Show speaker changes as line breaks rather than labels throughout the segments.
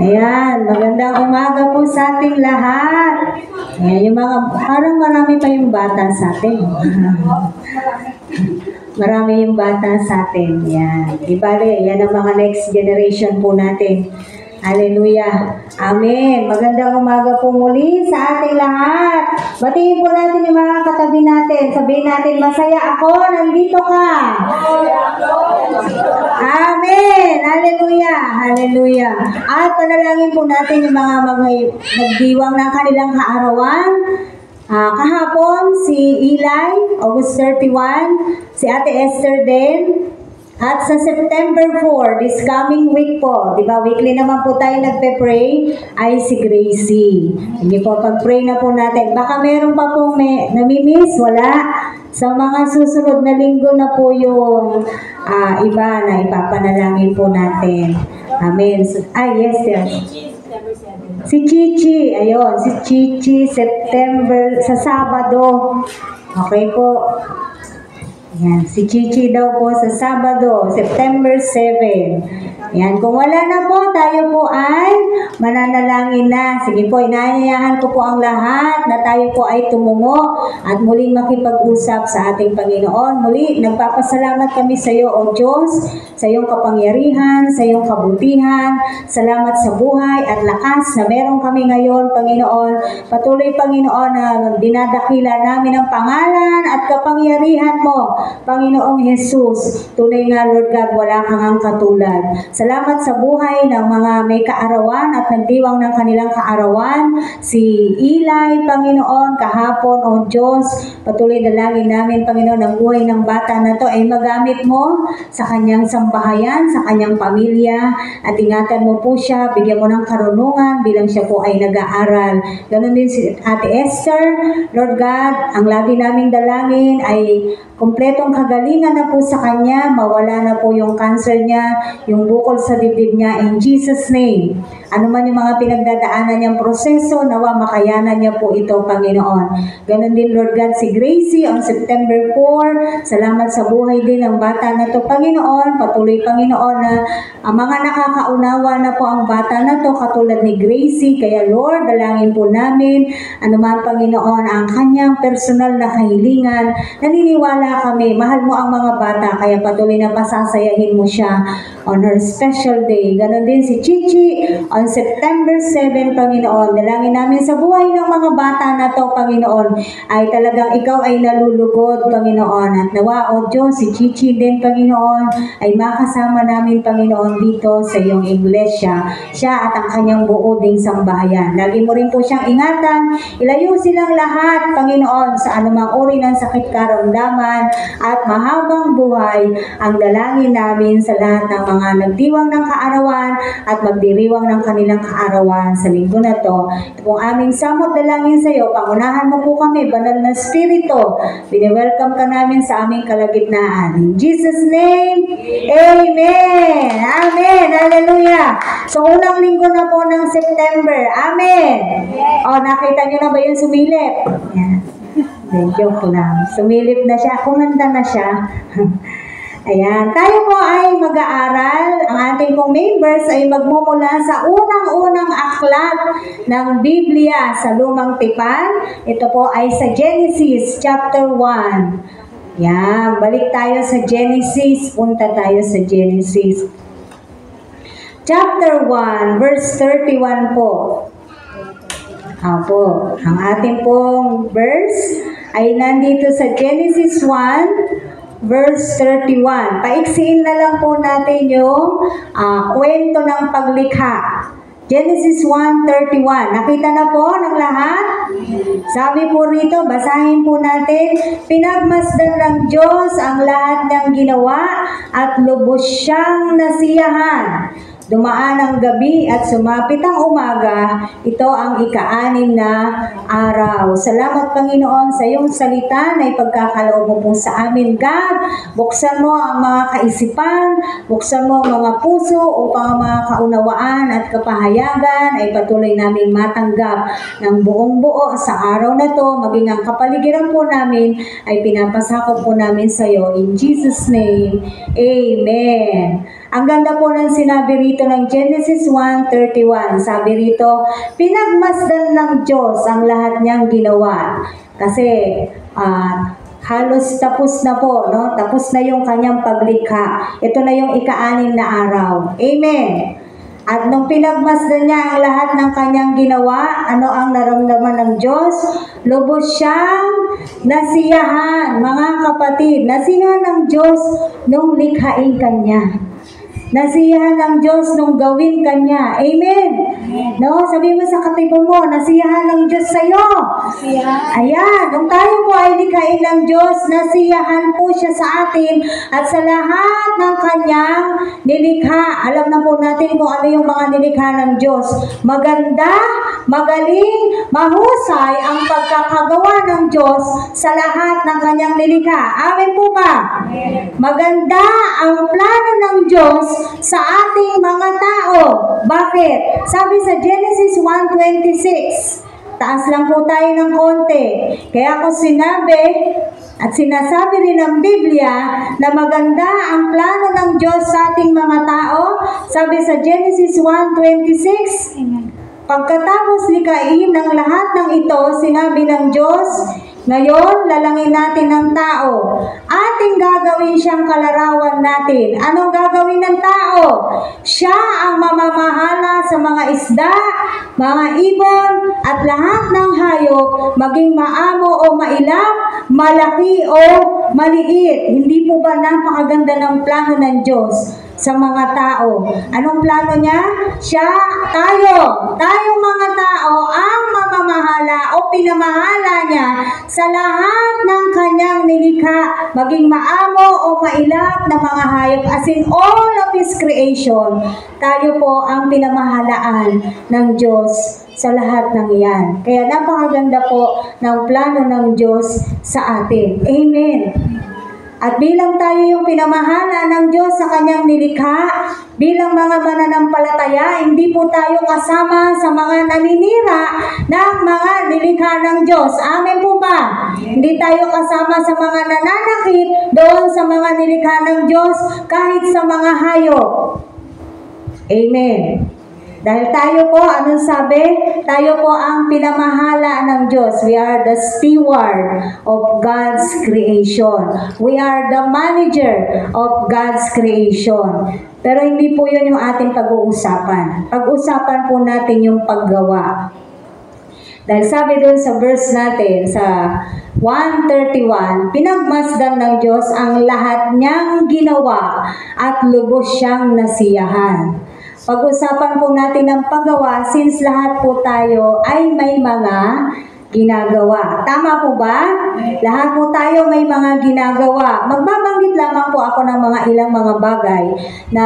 Ayan, magandang umaga po sa ating lahat. Ayan, yung mga, parang marami pa yung bata sa atin. Marami yung bata sa atin. Yan. Ibale, yan ang mga next generation po natin. Hallelujah. Amen. Magandang umaga po muli sa ating lahat. Batiin po natin yung mga katabi natin. Sabihin natin, masaya ako, nandito ka. Amen. Hallelujah. Hallelujah. At panalangin po natin yung mga nagdiwang ng kanilang kaarawan. Kahapon, si Eli, August 31, si Ate Esther din. At sa September 4, this coming week po, di ba, weekly naman po tayo nagpe-pray, ay si Gracie. Hindi po, pag-pray na po natin. Baka meron pa pong namimiss, wala. Sa mga susunod na linggo na po yung iba na ipapanalangin po natin. Amen. Ay, yes, yes. Si Chichi, ayun, si Chichi, September, sa Sabado. Okay po. Yan, si Chichi daw po sa Sabado, September 7. Yan, kung wala na po, tayo po ay mananalangin na. Sige po, inaanyayahan ko po ang lahat na tayo po ay tumungo at muling makipag-usap sa ating Panginoon. Muli, nagpapasalamat kami sa iyo, O Diyos, sa iyong kapangyarihan, sa iyong kabutihan. Salamat sa buhay at lakas na meron kami ngayon, Panginoon. Patuloy, Panginoon, na dinadakila namin ang pangalan at kapangyarihan mo, Panginoong Jesus. Tunay nga, Lord God, wala kang ang katulad. Salamat sa buhay ng mga may kaarawan at nagdiwang ng kanilang kaarawan. Si Eli, Panginoon, kahapon, O Diyos, patuloy dalangin namin, Panginoon, ang buhay ng bata na to ay magamit mo sa kanyang sambahayan, sa kanyang pamilya, at ingatan mo po siya, bigyan mo ng karunungan bilang siya po ay nag-aaral. Ganon din si Ate Esther, Lord God, ang lagi naming dalangin ay kompletong kagalingan na po sa kanya, mawala na po yung cancer niya, yung bukol sa dibdib niya, in Jesus' name. Ano man yung mga pinagdadaanan niyang proseso, nawa makayanan niya po ito, Panginoon. Ganon din, Lord God, si Gracie on September 4. Salamat sa buhay din ng bata na to, Panginoon. Patuloy, Panginoon, na ang mga nakakaunawa na po ang bata na to, katulad ni Gracie. Kaya, Lord, dalangin po namin, ano man, Panginoon, ang kanyang personal na kahilingan. Naniniwala kami, mahal mo ang mga bata, kaya patuloy na pasasayahin mo siya on her special day. Ganon din si Chichi on September 7, Panginoon. Dalangin namin sa buhay ng mga bata na to, Panginoon, ay talagang ikaw ay nalulugod, Panginoon. At nawa, O Diyos, si Chichi din, Panginoon, ay makasama namin, Panginoon, dito sa iyong iglesia. Siya at ang kanyang buo ding sambahayan. Lagi mo rin po siyang ingatan. Ilayo silang lahat, Panginoon, sa anumang uri ng sakit karamdaman at mahabang buhay. Ang dalangin namin sa lahat ng mga nagdiwang ng kaarawan at magdiriwang ng kanilang kaarawan sa linggo na to. Ito pong aming samot dalangin sa iyo. Pangunahan mo po kami, Banal na Espiritu. Bini-welcome ka namin sa aming kalagitnaan. In Jesus' name, Amen! Amen! Hallelujah! So, unang linggo na po ng September. Amen! O, nakita nyo na ba yung sumilip? Yan. Joke lang. Sumilip na siya. Kumanda na siya. Ayan. Tayo po ay mag-aaral. Ang ating pong main verse ay magmumula sa unang-unang aklat ng Biblia sa Lumang Tipan. Ito po ay sa Genesis chapter 1. Yan. Balik tayo sa Genesis. Punta tayo sa Genesis. Chapter 1, verse 31 po. Apo, ang ating pong verse ay nandito sa Genesis 1, verse 31. Paiksiin na lang po natin yung kwento ng paglikha. Genesis 1:31. Nakita na po ng lahat? Sabi po rito, basahin po natin, pinagmasdan ng Diyos ang lahat ng ginawa at lubos siyang nasiyahan. Dumaan ang gabi at sumapit ang umaga, ito ang ika-6 na araw. Salamat, Panginoon, sa iyong salita na ipagkakaloob mo po sa amin, God. Buksan mo ang mga kaisipan, buksan mo ang mga puso upang ang mga kaunawaan at kapahayagan ay patuloy naming matanggap ng buong buo sa araw na to. Maging ang kapaligiran po namin ay pinapasakop po namin sa iyo. In Jesus' name, Amen. Ang ganda po ng sinabi rito ng Genesis 1:31. Sabi rito, pinagmasdan ng Diyos ang lahat niyang ginawa. Kasi halos tapos na po, no? Tapos na yung kanyang paglikha. Ito na yung ika-6 na araw. Amen. At nung pinagmasdan niya ang lahat ng kanyang ginawa, ano ang naramdaman ng Diyos? Lubos siyang nasiyahan, mga kapatid. Nasiyahan ng Diyos nung likhain kanya. Nasiyahan ng Diyos nung gawin kanya. Amen. No, sabi mo sa katibo mo, nasiyahan ng Diyos sa'yo. Ayan, nung tayo po ay likhain ng Diyos, nasiyahan po siya sa atin at sa lahat ng kanyang nilikha. Alam na po natin kung ano yung mga nilikha ng Diyos. Maganda, magaling, mahusay ang pagkakagawa ng Diyos sa lahat ng kanyang nilikha. Amen po ba? Maganda ang plano ng Diyos sa ating mga tao. Bakit? Sabi sa Genesis 1:26, taas lang po tayo ng konti. Kaya ako sinabi at sinasabi rin ng Biblia na maganda ang plano ng Diyos sa ating mga tao. Sabi sa Genesis 1:26, pagkatapos likhain ng lahat ng ito, sinabi ng Diyos, ngayon, lalangin natin ng tao. Ating gagawin siyang kalarawan natin. Anong gagawin ng tao? Siya ang mamamahala sa mga isda, mga ibon, at lahat ng hayop, maging maamo o mailap, malaki o maliit. Hindi po ba napakaganda ng plano ng Diyos sa mga tao? Anong plano niya? Tayong mga tao ang mamamahala o pinamahala niya sa lahat ng kanyang nilikha, maging maamo o mailap na mga hayop, as in all of His creation. Tayo po ang pinamahalaan ng Diyos sa lahat ng iyan. Kaya napakaganda po ng plano ng Diyos sa atin. Amen. At bilang tayo yung pinamahala ng Diyos sa kanyang nilikha, bilang mga mananampalataya, hindi po tayo kasama sa mga naninira ng mga nilikha ng Diyos. Amen po ba? Hindi tayo kasama sa mga nananakit doon sa mga nilikha ng Diyos, kahit sa mga hayop. Amen. Dahil tayo po, anong sabi? Tayo po ang pinamahala ng Diyos. We are the steward of God's creation. We are the manager of God's creation. Pero hindi po yun yung ating pag-uusapan. Pag-usapan po natin yung paggawa. Dahil sabi doon sa verse natin, sa 1:31, pinagmasdan ng Diyos ang lahat niyang ginawa at lubos siyang nasiyahan. Pag-usapan po natin ang paggawa since lahat po tayo ay may mga ginagawa. Tama po ba? Lahat po tayo may mga ginagawa. Magbabanggit lamang po ako ng mga ilang mga bagay na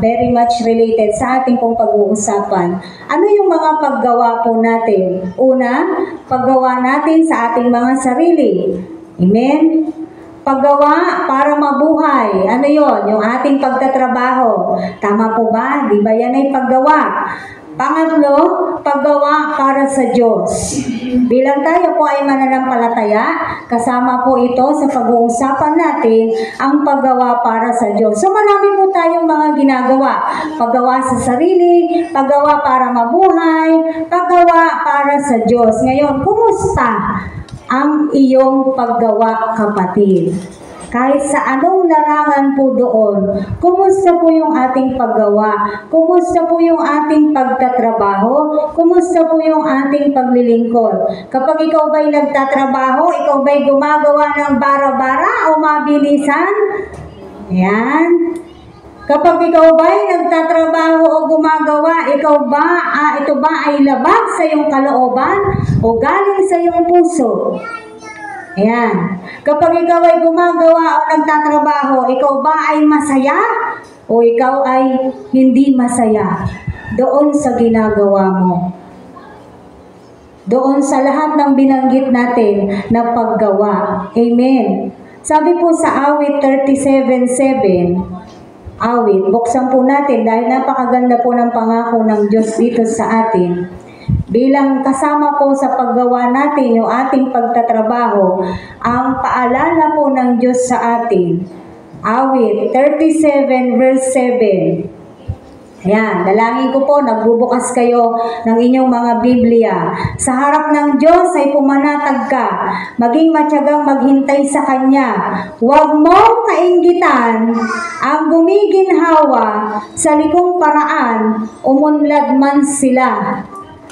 very much related sa ating pong pag-uusapan. Ano yung mga paggawa po natin? Una, paggawa natin sa ating mga sarili. Amen? Paggawa para mabuhay. Ano yon? Yung ating pagtatrabaho. Tama po ba? Di ba yan ay paggawa? Pangatlo, paggawa para sa Diyos. Bilang tayo po ay mananampalataya, kasama po ito sa pag-uusapan natin ang paggawa para sa Diyos. So marami po tayong mga ginagawa. Paggawa sa sarili, paggawa para mabuhay, paggawa para sa Diyos. Ngayon, kumusta ang iyong paggawa, kapatid? Kahit sa anong larangan po doon, kumusta po yung ating paggawa? Kumusta po yung ating pagtatrabaho? Kumusta po yung ating paglilingkod? Kapag ikaw ba'y nagtatrabaho, ikaw ba'y gumagawa ng bara-bara o mabilisan? Ayan. Kapag ikaw ba'y nagtatrabaho o gumagawa, ito ba ay labag sa iyong kalooban o galing sa iyong puso? Ayan. Kapag ikaw ay gumagawa o nagtatrabaho, ikaw ba ay masaya o ikaw ay hindi masaya doon sa ginagawa mo? Doon sa lahat ng binanggit natin na paggawa. Amen. Sabi po sa awit 37:7, awit, buksan po natin dahil napakaganda po ng pangako ng Diyos dito sa atin. Bilang kasama po sa paggawa natin yung ating pagtatrabaho, ang paalala po ng Diyos sa atin, Awit 37 verse 7. Ayan, dalangin ko po, nagbubukas kayo ng inyong mga Biblia. Sa harap ng Diyos ay pumanatag ka, maging matyagang maghintay sa Kanya. Huwag mong kainggitan ang gumiginhawa sa likong paraan, umunlad man sila.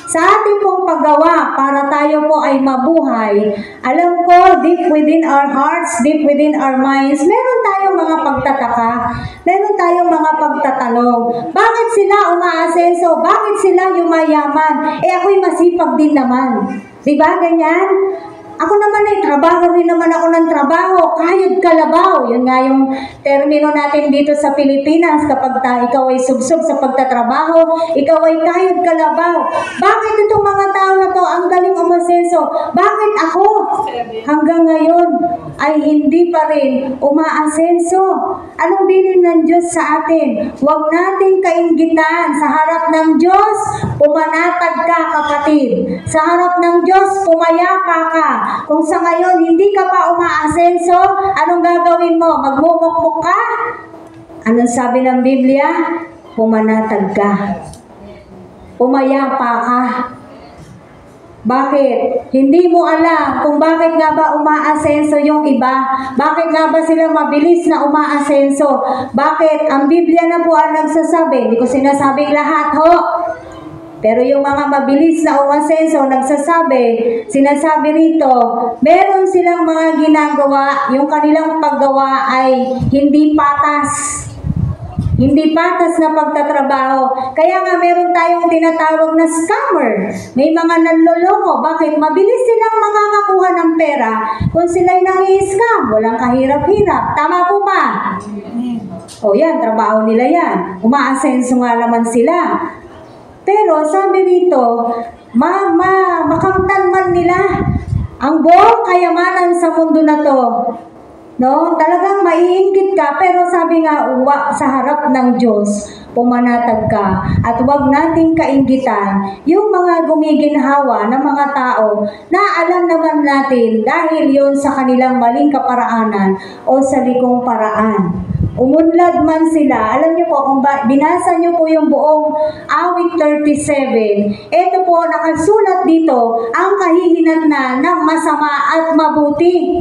Sa ating pong paggawa para tayo po ay mabuhay, alam ko deep within our hearts, deep within our minds, meron tayong mga pagtataka, meron tayong mga pagtatanong. Bakit sila umaasenso? Bakit sila yumayaman? Ako'y masipag din naman. Diba ganyan? Ako naman ay trabaho rin naman ako ng trabaho, kayod kalabaw. Yun nga yung termino natin dito sa Pilipinas kapag ikaw ay subsob sa pagtatrabaho, ikaw ay kayod kalabaw. Bakit itong mga tao na to ang galing umasenso? Bakit ako hanggang ngayon ay hindi pa rin umaasenso? Anong bilin ng Diyos sa atin? Huwag nating kainggitan. Sa harap ng Diyos, pumanatag ka, kapatid. Sa harap ng Diyos, pumayapa ka. Kung sa ngayon hindi ka pa umaasenso, anong gagawin mo? Magmumukmuk ka? Anong sabi ng Biblia? Pumanatag ka. Pumayapa ka. Bakit? Hindi mo alam kung bakit nga ba umaasenso yung iba. Bakit nga ba sila mabilis na umaasenso? Bakit? Ang Biblia na po ang nagsasabi. Hindi ko sinasabing lahat ho. Pero yung mga mabilis na umasenso, sinasabi rito, meron silang mga ginagawa, yung kanilang paggawa ay hindi patas. Hindi patas na pagtatrabaho. Kaya nga meron tayong tinatawag na scammer. May mga nanloloko. Bakit? Mabilis silang makakakuha ng pera kung sila'y nang-i-scam. Walang kahirap-hirap. Tama po ba? O yan, trabaho nila yan. Umaasenso nga naman sila. Pero sabi rito, makamtan man nila ang buong kayamanan sa mundo na to. No? Talagang maiinggit ka, pero sabi nga, sa harap ng Diyos, pumanatag ka. At huwag nating kainggitan yung mga gumiginhawa ng mga tao na alam naman natin dahil yon sa kanilang maling kaparaanan o sa likong paraan. Umunlad man sila. Alam niyo po, kung binasa niyo po yung buong awit 37, ito po, nakasulat dito, ang kahihinatnan ng masama at mabuti.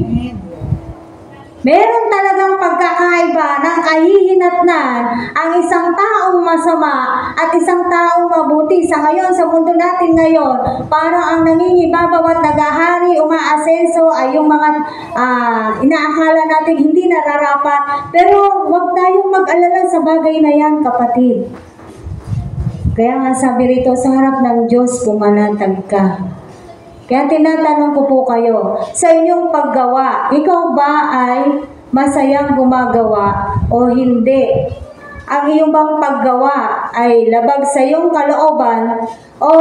Meron talagang pagkakaiba ng kahihinatnan ang isang taong masama at isang taong mabuti. Sa ngayon, sa mundo natin ngayon, parang ang nangingibabaw at nagahari, umaasenso ay yung mga inaakala natin hindi nararapat. Pero huwag tayong mag-alala sa bagay na yan, kapatid. Kaya nga sabi rito, sa harap ng Diyos, pumanatag ka. Kaya tinatanong ko po kayo, sa inyong paggawa, ikaw ba ay masayang gumagawa o hindi? Ang iyong bang paggawa ay labag sa iyong kalooban o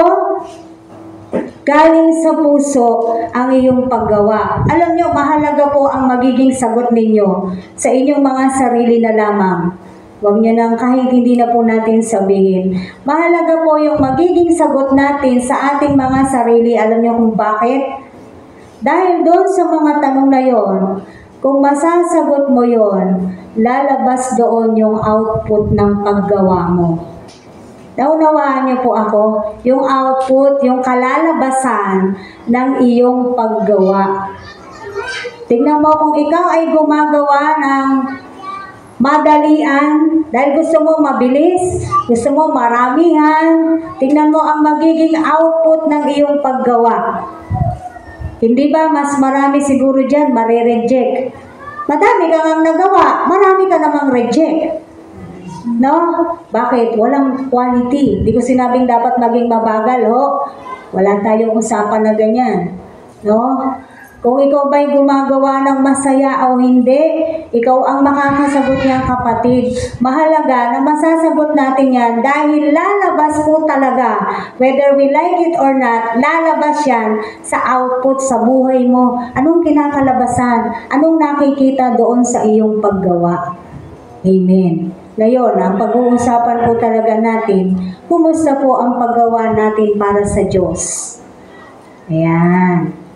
galing sa puso ang iyong paggawa? Alam nyo, mahalaga po ang magiging sagot ninyo sa inyong mga sarili na lamang. Huwag nyo nang kahit hindi na po natin sabihin. Mahalaga po yung magiging sagot natin sa ating mga sarili. Alam nyo kung bakit? Dahil doon sa mga tanong na yon, kung masasagot mo yon, lalabas doon yung output ng paggawa mo. Naunawaan niyo po ako? Yung output, yung kalalabasan ng iyong paggawa. Tingnan mo kung ikaw ay gumagawa ng madalian, dahil gusto mo mabilis, gusto mo maramihan, tingnan mo ang magiging output ng iyong paggawa. Hindi ba mas marami siguro dyan mare-reject? Madami ka ngang nagawa, marami ka namang reject. No? Bakit? Walang quality. Hindi ko sinabing dapat maging mabagal, ho? Wala tayong usapan na ganyan. No? Kung ikaw ba'y gumagawa ng masaya o hindi, ikaw ang makakasagot niyan, kapatid. Mahalaga na masasagot natin yan dahil lalabas po talaga. Whether we like it or not, lalabas yan sa output sa buhay mo. Anong kinakalabasan? Anong nakikita doon sa iyong paggawa? Amen. Ngayon, ang pag-uusapan po talaga natin, kumusta po ang paggawa natin para sa Diyos? Ayan.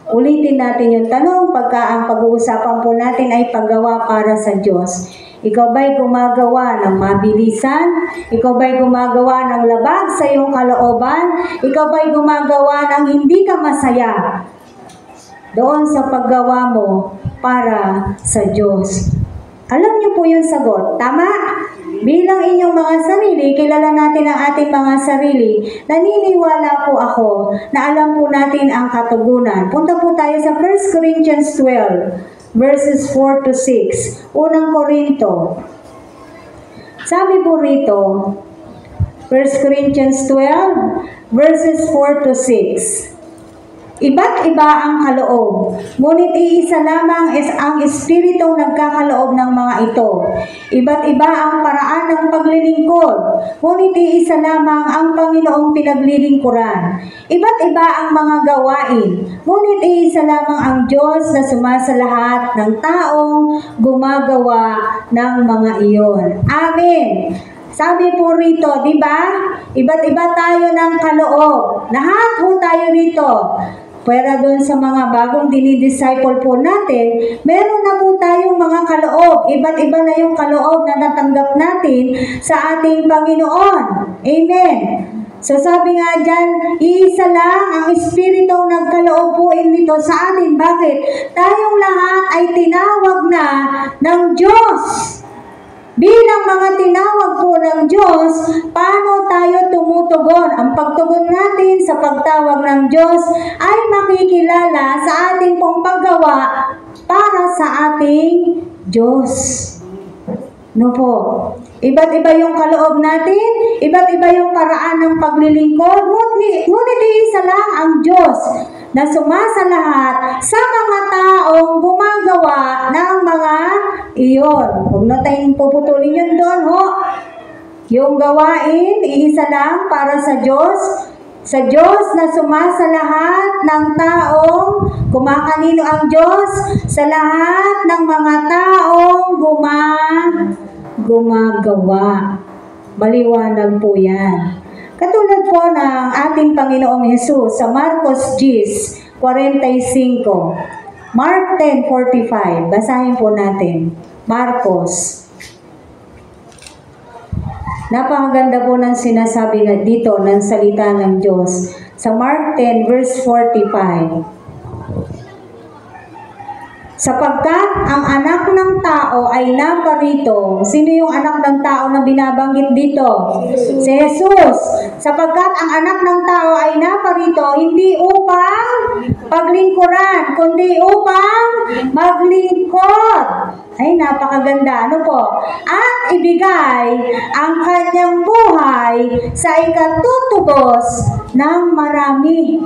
Ulitin natin yung tanong pagka ang pag-uusapan po natin ay paggawa para sa Diyos. Ikaw ba'y gumagawa ng mabilisan? Ikaw ba'y gumagawa ng labag sa iyong kalooban? Ikaw ba'y gumagawa ng hindi ka masaya doon sa paggawa mo para sa Diyos? Alam niyo po yung sagot, tama? Bilang inyong mga sarili, kilala natin ang ating mga sarili. Naniniwala po ako na alam po natin ang katugunan. Punta po tayo sa 1 Corinthians 12. Verses 4 to 6. Unang Korinto. Sabi po rito, 1 Corinthians 12, verses 4 to 6. Iba't iba ang kaloob, ngunit iisa lamang ang Espiritong nagkakaloob ng mga ito. Iba't iba ang paraan ng paglilingkod, ngunit iisa lamang ang Panginoong pinaglilingkuran. Iba't iba ang mga gawain, ngunit iisa lamang ang Diyos na sumasalahat ng taong gumagawa ng mga iyon. Amen. Sabi po rito, di ba? Iba't iba tayo ng kaloob. Lahat po tayo rito. Pwera doon sa mga bagong dinidisciple po natin, meron na po tayong mga kaloob. Iba't iba na yung kaloob na natanggap natin sa ating Panginoon. Amen. So sabi nga dyan, iisa lang ang Espiritong nagkaloob po nito sa atin. Bakit? Tayong lahat ay tinawag na ng Diyos. Bilang mga tinawag po ng Diyos, paano tayo tumutugon? Ang pagtugon natin sa pagtawag ng Diyos ay makikilala sa ating pong paggawa para sa ating Diyos. No po? Iba't iba yung kaloob natin, iba't iba yung paraan ng paglilingkod, ngunit isa lang ang Diyos na sumasalahat sa mga taong gumagawa ng mga iyon. Huwag na tayong puputulin yun doon, ho. Yung gawain, iisa lang para sa Diyos na sumasalahat ng taong kumakanino ang Diyos sa lahat ng mga taong gumagawa. Maliwanag po yan. Katulad po ng ating Panginoong Hesus sa Marcos 10:45. Mark 10:45. Basahin po natin. Marcos. Napakaganda po ng sinasabi na dito ng salita ng Diyos. Sa Mark 10 verse 45. Sapagkat ang anak ng tao ay naparito. Sino yung anak ng tao na binabanggit dito? Si Jesus. Sapagkat ang anak ng tao ay naparito hindi upang paglingkuran, kundi upang maglingkod. Ay, napakaganda. Ano po? At ibigay ang kanyang buhay sa ikatutubos ng marami.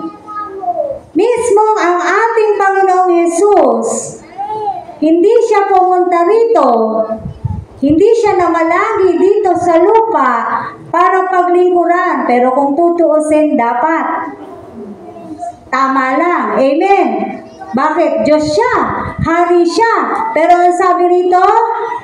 Mismong ang ating Panginoong Hesus, hindi siya pumunta rito, hindi siya namalagi dito sa lupa para paglingkuran. Pero kung tutuusin, dapat. Tama lang. Amen. Bakit? Diyos siya. Hari siya. Pero ang sabi rito,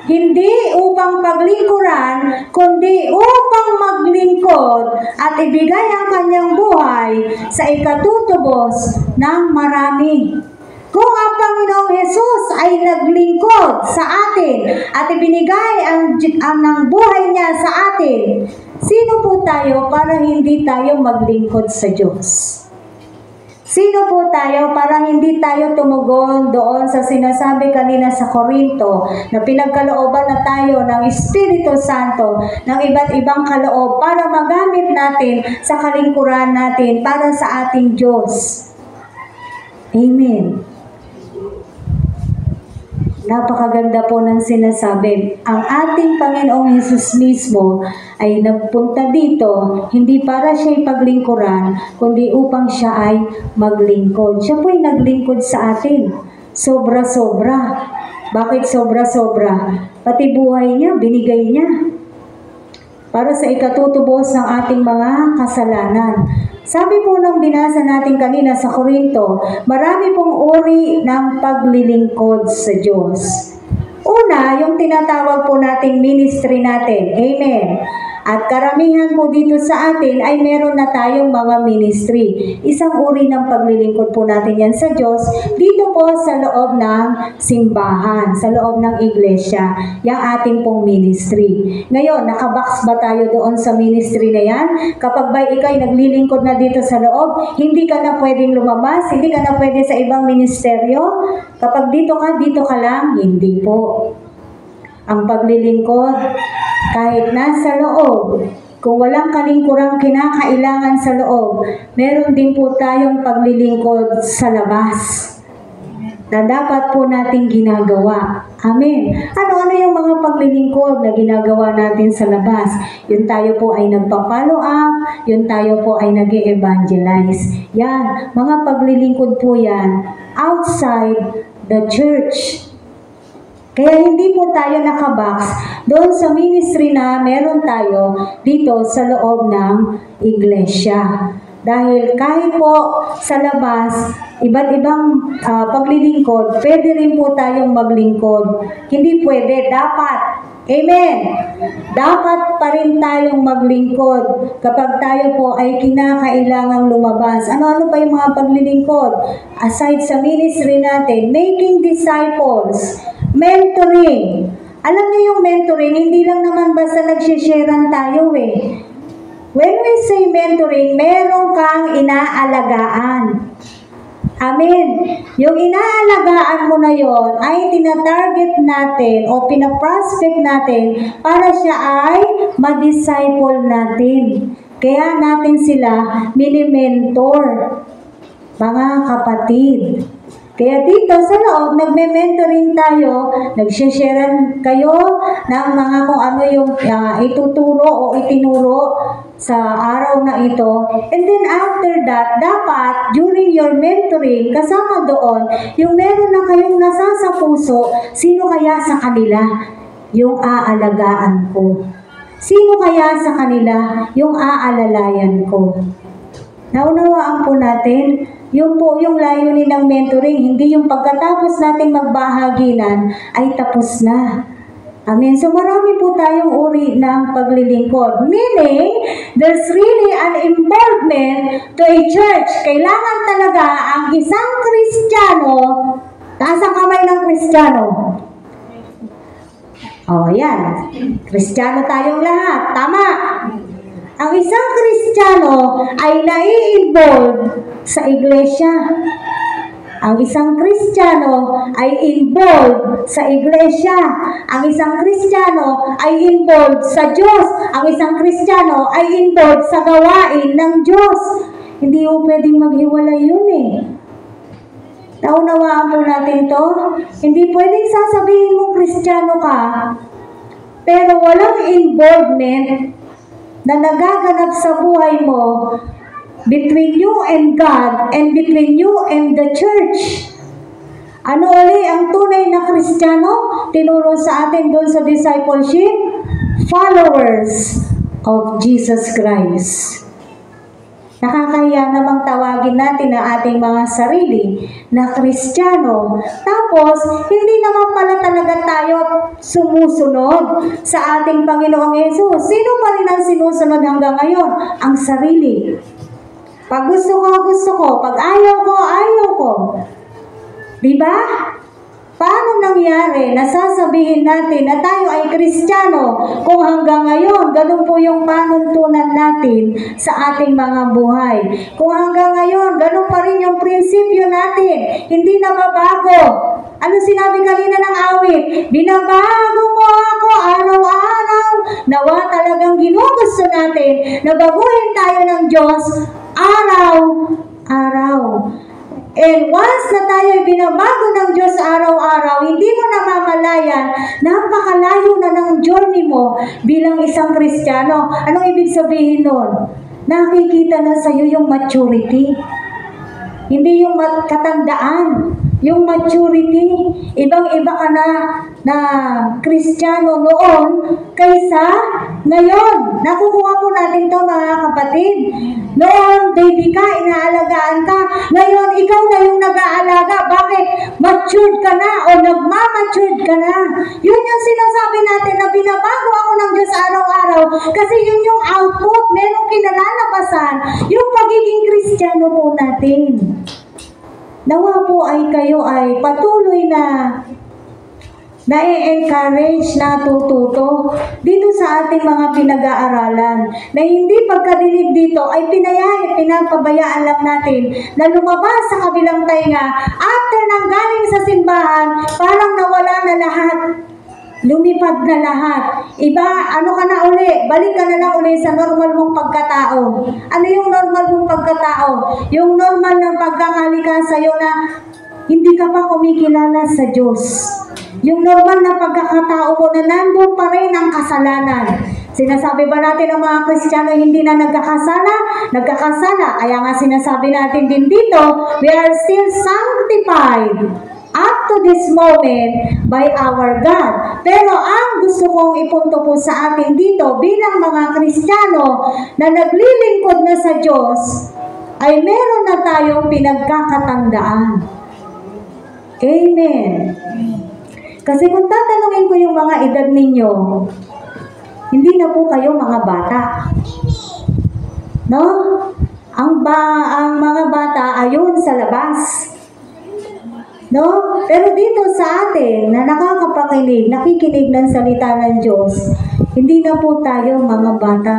hindi upang paglingkuran, kundi upang maglingkod at ibigay ang kanyang buhay sa ikatutubos ng marami. Kung ang Panginoong Hesus ay naglingkod sa atin at ibinigay ang buhay niya sa atin, sino po tayo para hindi tayo maglingkod sa Diyos? Sino po tayo para hindi tayo tumugon doon sa sinasabi kanina sa Korinto na pinagkalooban na tayo ng Espiritu Santo ng iba't ibang kaloob para magamit natin sa kalingkuran natin para sa ating Diyos. Amen. Napakaganda po ng sinasabi. Ang ating Panginoong Hesus mismo ay nagpunta dito, hindi para siya'y paglingkuran, kundi upang siya ay maglingkod. Siya po'y naglingkod sa atin. Sobra-sobra. Bakit sobra-sobra? Pati buhay niya, binigay niya. Para sa ikatutubos ng ating mga kasalanan. Sabi po nung binasa natin kanina sa Korinto, marami pong uri ng paglilingkod sa Diyos. Una, yung tinatawag po nating ministry natin. Amen. At karamihan po dito sa atin ay meron na tayong mga ministry. Isang uri ng paglilingkod po natin yan sa Diyos, dito po sa loob ng simbahan, sa loob ng iglesia, yung ating pong ministry. Ngayon, nakabox ba tayo doon sa ministry na yan? Kapag ba ikay naglilingkod na dito sa loob, hindi ka na pwedeng lumabas, hindi ka na pwede sa ibang ministeryo. Kapag dito ka lang, hindi po. Ang paglilingkod, kahit nasa loob, kung walang kalingkurang kinakailangan sa loob, meron din po tayong paglilingkod sa labas na dapat po nating ginagawa. Amen. Ano-ano yung mga paglilingkod na ginagawa natin sa labas? Yun tayo po ay nagpa-follow up, yun tayo po ay nag-evangelize. Yan, mga paglilingkod po yan outside the church. Kaya hindi po tayo nakabox doon sa ministry na meron tayo dito sa loob ng iglesia. Dahil kahit po sa labas, iba't ibang paglilingkod, pwede rin po tayong maglingkod. Hindi pwede, dapat. Amen! Dapat pa rin tayong maglingkod kapag tayo po ay kinakailangang lumabas. Ano-ano pa yung mga paglilingkod? Aside sa ministry natin, making disciples, mentoring. Alam niyo yung mentoring, hindi lang naman basta nagsisharean tayo eh. When we say mentoring, meron kang inaalagaan. Amen. Yung inaalagaan mo na yon ay tinatarget natin o pinaprospect natin para siya ay ma-disciple natin. Kaya natin sila mini-mentor, mga kapatid. Kaya dito sa loob, nagme-mentoring tayo, nagsisharean kayo ng mga kung ano yung ituturo o itinuro sa araw na ito. And then after that, dapat during your mentoring, kasama doon, yung meron na kayong nasa sa puso, sino kaya sa kanila yung aalagaan ko? Sino kaya sa kanila yung aalalayan ko? Naunawaan po natin, yung layunin ng mentoring, hindi yung pagkatapos nating magbahaginan ay tapos na. Amen. So marami po tayong uri ng paglilingkod. Meaning, there's really an involvement to a church. Kailangan talaga ang isang Kristiyano, taas ang kamay ng Kristiyano. Oh, yan. Kristiyano tayong lahat. Tama. Ang isang Kristiyano ay nai-involve sa iglesia. Ang isang Kristiyano ay involved sa iglesia. Ang isang Kristiyano ay involved sa Diyos. Ang isang Kristiyano ay involved sa gawain ng Diyos. Hindi po pwedeng maghiwalay yun eh. Naunawaan po natin to. Hindi pwedeng sasabihin mong Kristiyano ka, pero walang involvement na nagaganap sa buhay mo between you and God and between you and the church. Ano uli ang tunay na Kristiyano? Tinuro sa atin doon sa discipleship, followers of Jesus Christ. Nakakahiya namang tawagin natin ang ating mga sarili na Kristiyano. Tapos, hindi naman pala talaga tayo sumusunod sa ating Panginoong Yesus. Sino pa rin ang sinusunod hanggang ngayon? Ang sarili. Pag gusto ko, gusto ko. Pag ayaw ko, ayaw ko. Diba? Paano nangyari na sasabihin natin na tayo ay Kristiyano kung hanggang ngayon ganun po yung panuntunan natin sa ating mga buhay? Kung hanggang ngayon ganun pa rin yung prinsipyo natin, hindi na mabago. Ano sinabi kanina ng awit? Binabago mo ako araw-araw. Nawa talagang ginugusto natin na baguhin tayo ng Diyos araw-araw. And once na tayo binabago ng Diyos araw-araw, hindi mo namamalayan, napakalayo na ng journey mo bilang isang Kristiyano. Anong ibig sabihin nun? Nakikita na sa iyo yung maturity. Hindi yung katandaan, yung maturity. Ibang-iba ka na Kristiyano noon kaysa ngayon. Nakukuha po natin natin to mga kapatid. Noon, baby ka, inaalagaan ka. Ngayon, ikaw na yung nag-aalaga. Bakit? Matured ka na o nagmamatured ka na. Yun yung sinasabi natin na binabago ako ng Diyos araw-araw. Kasi yun yung output, merong kinalalabasan, yung pagiging Kristiyano po natin. Nawa po ay kayo ay patuloy na na-encourage, natututo dito sa ating mga pinag-aaralan na hindi pagkadinig dito ay pinapabayaan lang natin na lumabas sa kabilang tainga after nang galing sa simbahan, parang nawala na lahat. Lumipad na lahat. Iba, ano ka na uli? Balik ka na lang uli sa normal mong pagkatao. Ano yung normal mong pagkatao? Yung normal ng pagkakalika sa'yo na hindi ka pa kumikilala sa Diyos. Yung normal na pagkakatao mo na nandun pa rin ang kasalanan. Sinasabi ba natin ang mga Kristiyano hindi na nagkakasala? Nagkakasala. Kaya nga sinasabi natin din dito, we are still sanctified up to this moment by our God. Pero ang gusto kong ipunto po sa atin dito bilang mga Kristiyano na naglilingkod na sa Diyos ay meron na tayong pinagkakatandaan. Amen. Kasi kung tatanungin ko yung mga edad ninyo, hindi na po kayo mga bata. No? Ang mga bata ayon sa labas. No? Pero dito sa atin na nakakapakinig, nakikinig ng salita ng Diyos, hindi na po tayo mga bata.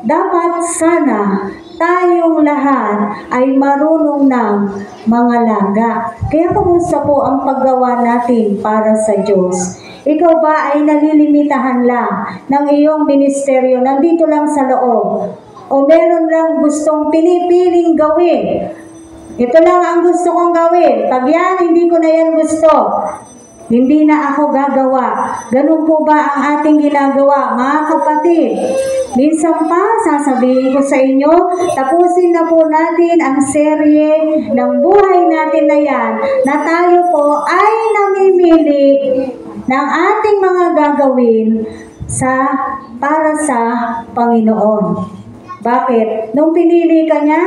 Dapat sana tayong lahat ay marunong ng mga laga. Kaya kumusta po ang paggawa natin para sa Diyos? Ikaw ba ay nalilimitahan lang ng iyong ministeryo, nandito lang sa loob? O meron lang gustong pinipiling gawin? Ito lang ang gusto kong gawin. Pag yan, hindi ko na yan gusto. Hindi na ako gagawa. Ganun po ba ang ating ginagawa, mga kapatid? Minsan pa, sasabihin ko sa inyo, tapusin na po natin ang serye ng buhay natin na yan, na tayo po ay namimili ng ating mga gagawin para sa Panginoon. Bakit? Nung pinili ka niya,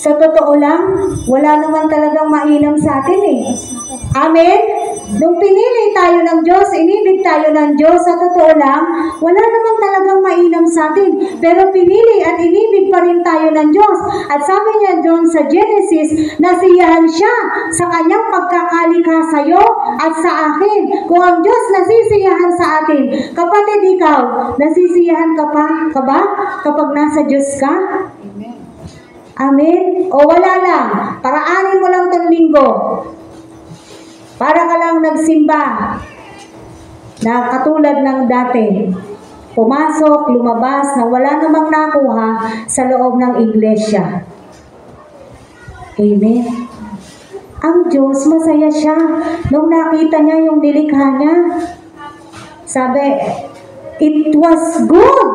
sa totoo lang, wala naman talagang mainam sa atin eh. Amen? Nung pinili tayo ng Diyos, inibig tayo ng Diyos, sa totoo lang, wala naman talagang mainam sa atin. Pero pinili at inibig pa rin tayo ng Diyos. At sabi niya doon sa Genesis, nasiyahan siya sa kanyang pagkakalikha sa iyo at sa akin. Kung ang Diyos nasisiyahan sa atin, kapatid ikaw, nasisiyahan ka ba kapag nasa Diyos ka? Amen? O wala lang, paraanin mo lang tong linggo. Para ka lang nagsimba na katulad ng dati. Pumasok, lumabas, na wala namang nakuha sa loob ng iglesia. Amen? Ang Diyos, masaya siya nung nakita niya yung nilikha niya. Sabi, it was good.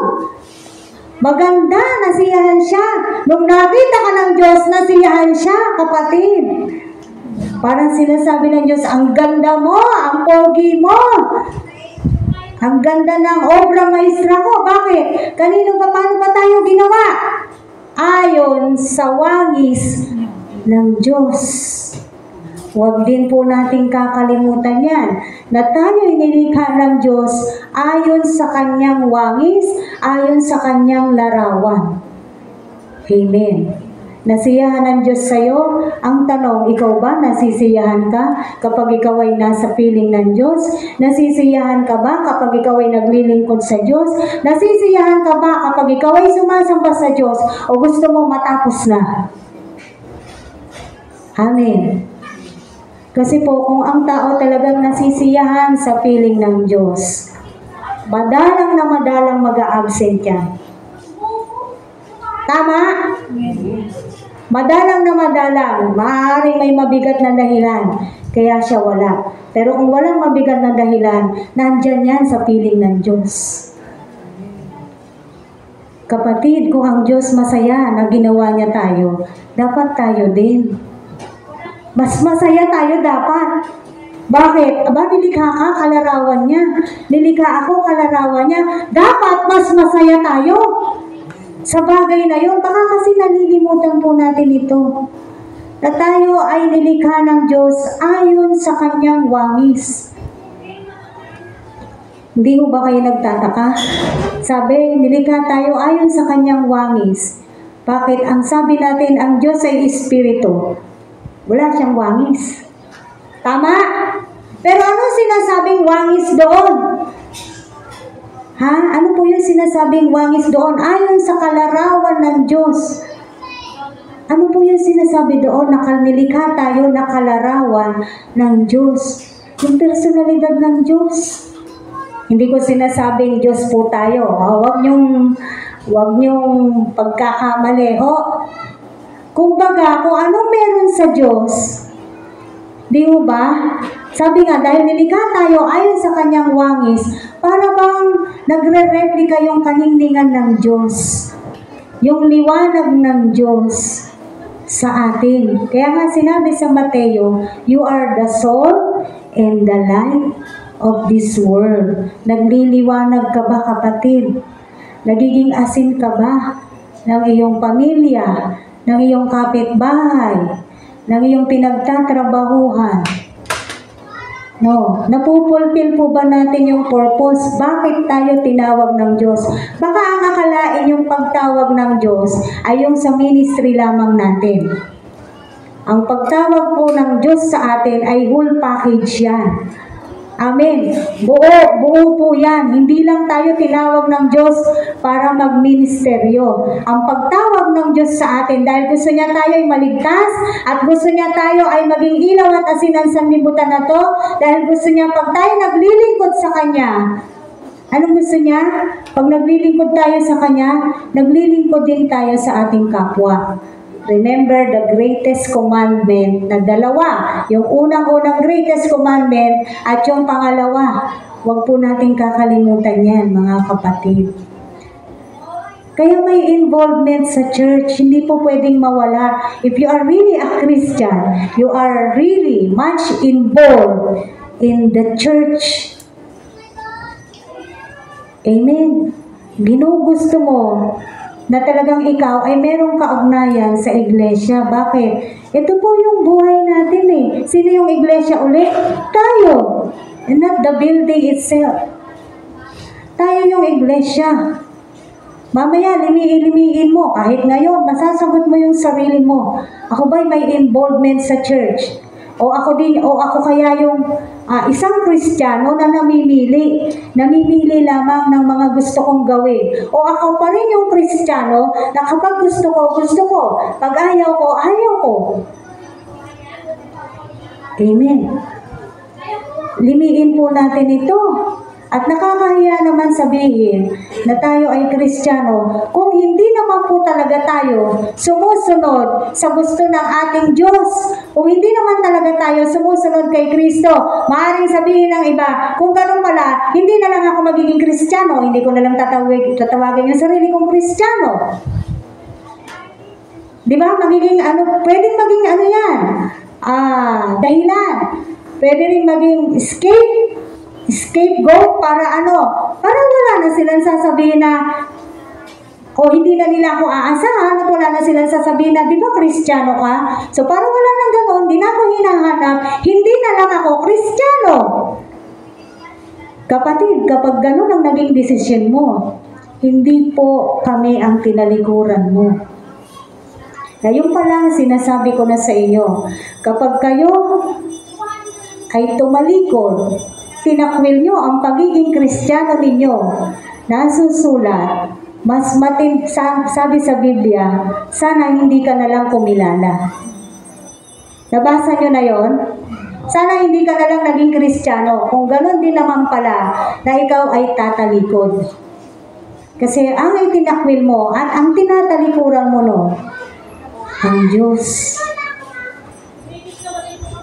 Maganda, nasiyahan siya. Nung nakita ka ng Diyos, nasiyahan siya, kapatid. Parang sinasabi ng Diyos, ang ganda mo, ang pogi mo. Ang ganda ng obra maestra ko. Bakit? Kanino pa, paano ba tayo ginawa? Ayon sa wangis ng Diyos. Huwag din po nating kakalimutan yan, na tayo inilikha ng Diyos ayon sa kanyang wangis, ayon sa kanyang larawan. Amen. Nasiyahan ng Diyos sa'yo? Ang tanong, ikaw ba nasisiyahan ka kapag ikaw ay nasa piling ng Diyos? Nasisiyahan ka ba kapag ikaw ay naglilingkod sa Diyos? Nasisiyahan ka ba kapag ikaw ay sumasamba sa Diyos o gusto mo matapos na? Amen. Kasi po, kung ang tao talagang nasisiyahan sa piling ng Diyos, madalang na madalang mag-a-absent yan. Tama? Madalang na madalang, maaaring may mabigat na dahilan, kaya siya wala. Pero kung walang mabigat na dahilan, nandyan yan sa piling ng Diyos. Kapatid, kung ang Diyos masaya na ginawa niya tayo, dapat tayo din. Mas masaya tayo dapat. Bakit? Aba, nilikha ka, kalarawan niya. Nilikha ako, kalarawan niya. Dapat mas masaya tayo. sa bagay na yun. Baka kasi nalilimutan po natin ito. Na tayo ay nilikha ng Diyos ayon sa kanyang wangis. Hindi ho ba kayo nagtataka? Sabi, nilikha tayo ayon sa kanyang wangis. Bakit? Ang sabi natin, ang Diyos ay Espiritu. Wala siyang wangis. Tama? Pero ano sinasabing wangis doon? Ha? Ano po yung sinasabing wangis doon? Ayon sa kalarawan ng Diyos. Ano po yung sinasabi doon? Nilikha tayo na kalarawan ng Diyos. Yung personalidad ng Diyos. Hindi ko sinasabing Diyos po tayo. Huwag niyong pagkakamali. Kumbaga, kung anong meron sa Diyos, di ba? Sabi nga, dahil nilikha tayo ayon sa kanyang wangis, para bang nagre-replika yung kaningningan ng Diyos. Yung liwanag ng Diyos sa atin. Kaya nga sinabi sa Mateo, you are the salt and the light of this world. Nagliliwanag ka ba, kapatid? Nagiging asin ka ba ng iyong pamilya, ng iyong kapitbahay, ng iyong pinagtatrabahuhan? No. Napupulfill po ba natin yung purpose? Bakit tayo tinawag ng Diyos? Baka ang akalain yung pagtawag ng Diyos ay yung sa ministry lamang natin. Ang pagtawag po ng Diyos sa atin ay whole package yan. Amen. Buo po yan. Hindi lang tayo tinawag ng Diyos para magministeryo. Ang pagtawag ng Diyos sa atin, dahil gusto niya tayo ay maligtas, at gusto niya tayo ay maging ilaw at asin ng sanlibutan na to, dahil gusto niya pag tayo naglilingkod sa Kanya, anong gusto niya? Pag naglilingkod tayo sa Kanya, naglilingkod din tayo sa ating kapwa. Remember the greatest commandment na dalawa. Yung unang-unang greatest commandment at yung pangalawa. Huwag po natin kakalimutan yan, mga kapatid. Kaya may involvement sa church. Hindi po pwedeng mawala. If you are really a Christian, you are really much involved in the church. Amen. Ginugusto mo na talagang ikaw ay merong kaugnayan sa iglesia. Bakit? Ito po yung buhay natin eh. Sino yung iglesia ulit? Tayo. And not the building itself. Tayo yung iglesia. Mamaya, limiin mo. Kahit ngayon, masasagot mo yung sarili mo. Ako ba'y may involvement sa church? O ako kaya yung isang Kristiyano na namimili lamang ng mga gusto kong gawin. O ako pa rin yung Kristiyano na kapag gusto ko. Pag ayaw ko. Amen. Limiin po natin ito. At nakakahiya naman sabihin na tayo ay Kristiyano kung hindi naman po talaga tayo sumusunod sa gusto ng ating Diyos. Kung hindi naman talaga tayo sumusunod kay Kristo, maaaring sabihin ng iba, kung ganun pala, hindi na lang ako magiging Kristiyano, hindi ko na lang tatawagin yung sarili kong Kristiyano. Di ba? Pwedeng maging yan? Dahilan. Pwede rin maging scapegoat para wala na silang sasabihin na hindi na nila ako aasahan at wala na silang sasabihin na, di ba Kristiyano ka? So parang wala nang gano'n, di na ako hinahanap, hindi na lang ako Kristiyano. Kapatid, kapag gano'n ang naging desisyon mo, hindi po kami ang tinalikuran mo. Ngayon pa lang sinasabi ko na sa inyo, kapag kayo ay tumalikod, tinakwil nyo ang pagiging Kristiyano ninyo, nasusulat, sabi sa Biblia, sana hindi ka na lang kumilala. Nabasa nyo na yon? Sana hindi ka na lang naging Kristiyano, kung gano'n din naman pala na ikaw ay tatalikod. Kasi ang itinakwil mo at ang tinatalikuran mo ang Diyos.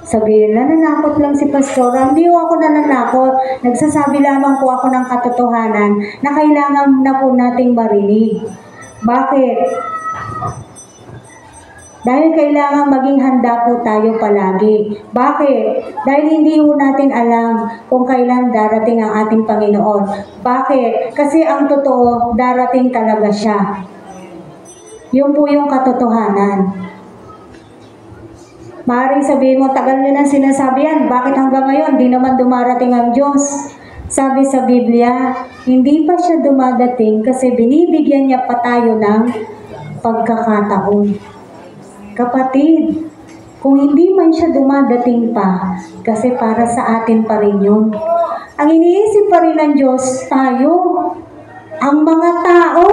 Sabihin, nananakot lang si Pastora. Hindi ako nananakot. Nagsasabi lamang po ako ng katotohanan na kailangan na po nating marinig. Bakit? Dahil kailangan maging handa po tayo palagi. Bakit? Dahil hindi po natin alam kung kailan darating ang ating Panginoon. Bakit? Kasi ang totoo, darating talaga siya. Yun po yung katotohanan. Maaaring sabihin mo, tagal nyo nang sinasabi yan, bakit hanggang ngayon di naman dumarating ang Diyos? Sabi sa Biblia, hindi pa siya dumadating kasi binibigyan niya pa tayo ng pagkakataon. Kapatid, kung hindi man siya dumadating pa, kasi para sa atin pa rin yun. Ang iniisip pa rin ng Diyos, tayo, ang mga tao.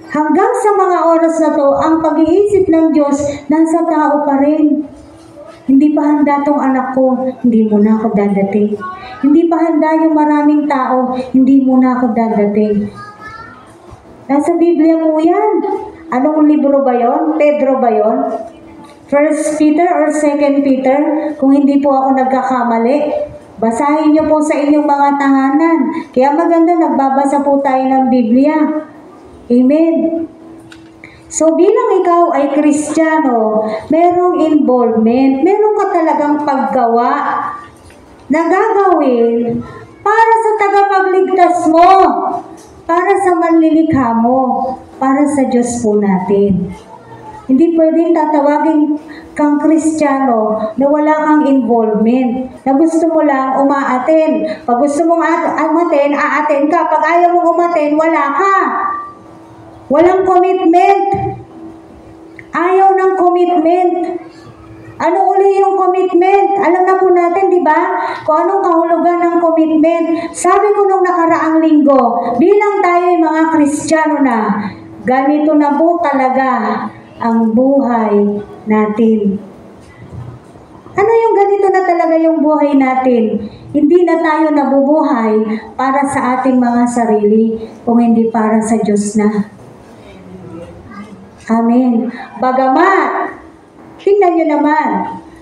Hanggang sa mga oras na to, ang pag-iisip ng Diyos, nasa tao pa rin. Hindi pa handa tong anak ko, hindi muna ako dadating. Hindi pa handa yung maraming tao, hindi muna ako dadating. Nasa Biblia po yan. Anong libro ba yon? Pedro ba yon? 1 Peter or 2 Peter? Kung hindi po ako nagkakamali, basahin niyo po sa inyong mga tahanan. Kaya maganda, nagbabasa po tayo ng Biblia. Amen. So bilang ikaw ay Kristiyano, merong involvement, meron ka talagang paggawa na gagawin para sa tagapagligtas mo, para sa manlilikha mo, para sa Diyos po natin. Hindi pwedeng tatawagin kang Kristiyano na wala kang involvement, na gusto mo lang umaaten. Pag gusto mong umaten, aaten ka. Pag ayaw mong umaten, wala ka. Walang commitment. Ayaw ng commitment. Ano uli yung commitment? Alam na po natin, di ba? Kung anong kahulugan ng commitment. Sabi ko nung nakaraang linggo, bilang tayo mga Kristiyano na, ganito na po talaga ang buhay natin. Ano yung ganito na talaga yung buhay natin? Hindi na tayo nabubuhay para sa ating mga sarili, kung hindi para sa Diyos na. Amen. Bagamat, tingnan nyo naman,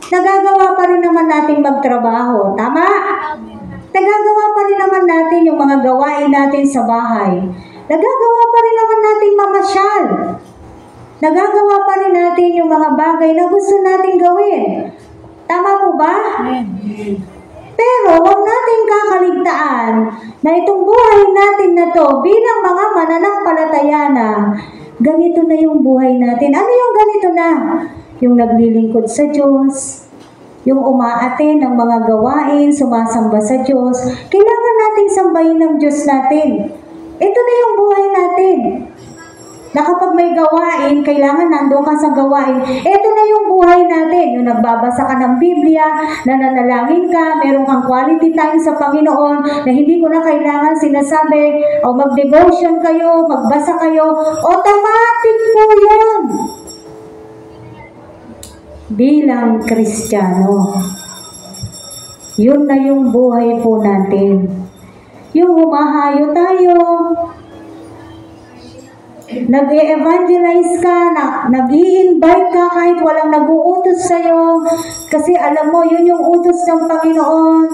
nagagawa pa rin naman natin magtrabaho. Tama? Nagagawa pa rin naman natin yung mga gawain natin sa bahay. Nagagawa pa rin naman natin mamasyal. Nagagawa pa rin natin yung mga bagay na gusto natin gawin. Tama po ba? Pero huwag natin kakaligtaan na itong buhay natin na to bilang mga mananampalataya na, ganito na yung buhay natin. Ano yung ganito na? Yung naglilingkod sa Diyos, yung umaaten ng mga gawain, sumasamba sa Diyos. Kailangan nating sambahin ng Diyos natin. Ito na yung buhay natin. Na kapag may gawain, kailangan nandun ka sa gawain. Ito na yung buhay natin. Yung nagbabasa ka ng Biblia, nananalangin ka, meron kang quality time sa Panginoon, na hindi ko na kailangan sinasabi, o mag-devotion kayo, magbasa kayo, automatic po yun. Bilang Kristiyano, yun na yung buhay po natin. Yung humahayo tayo, nag-e-evangelize ka, nag-i-invite ka kahit walang nag-uutos sa'yo. Kasi alam mo, yun yung utos ng Panginoon.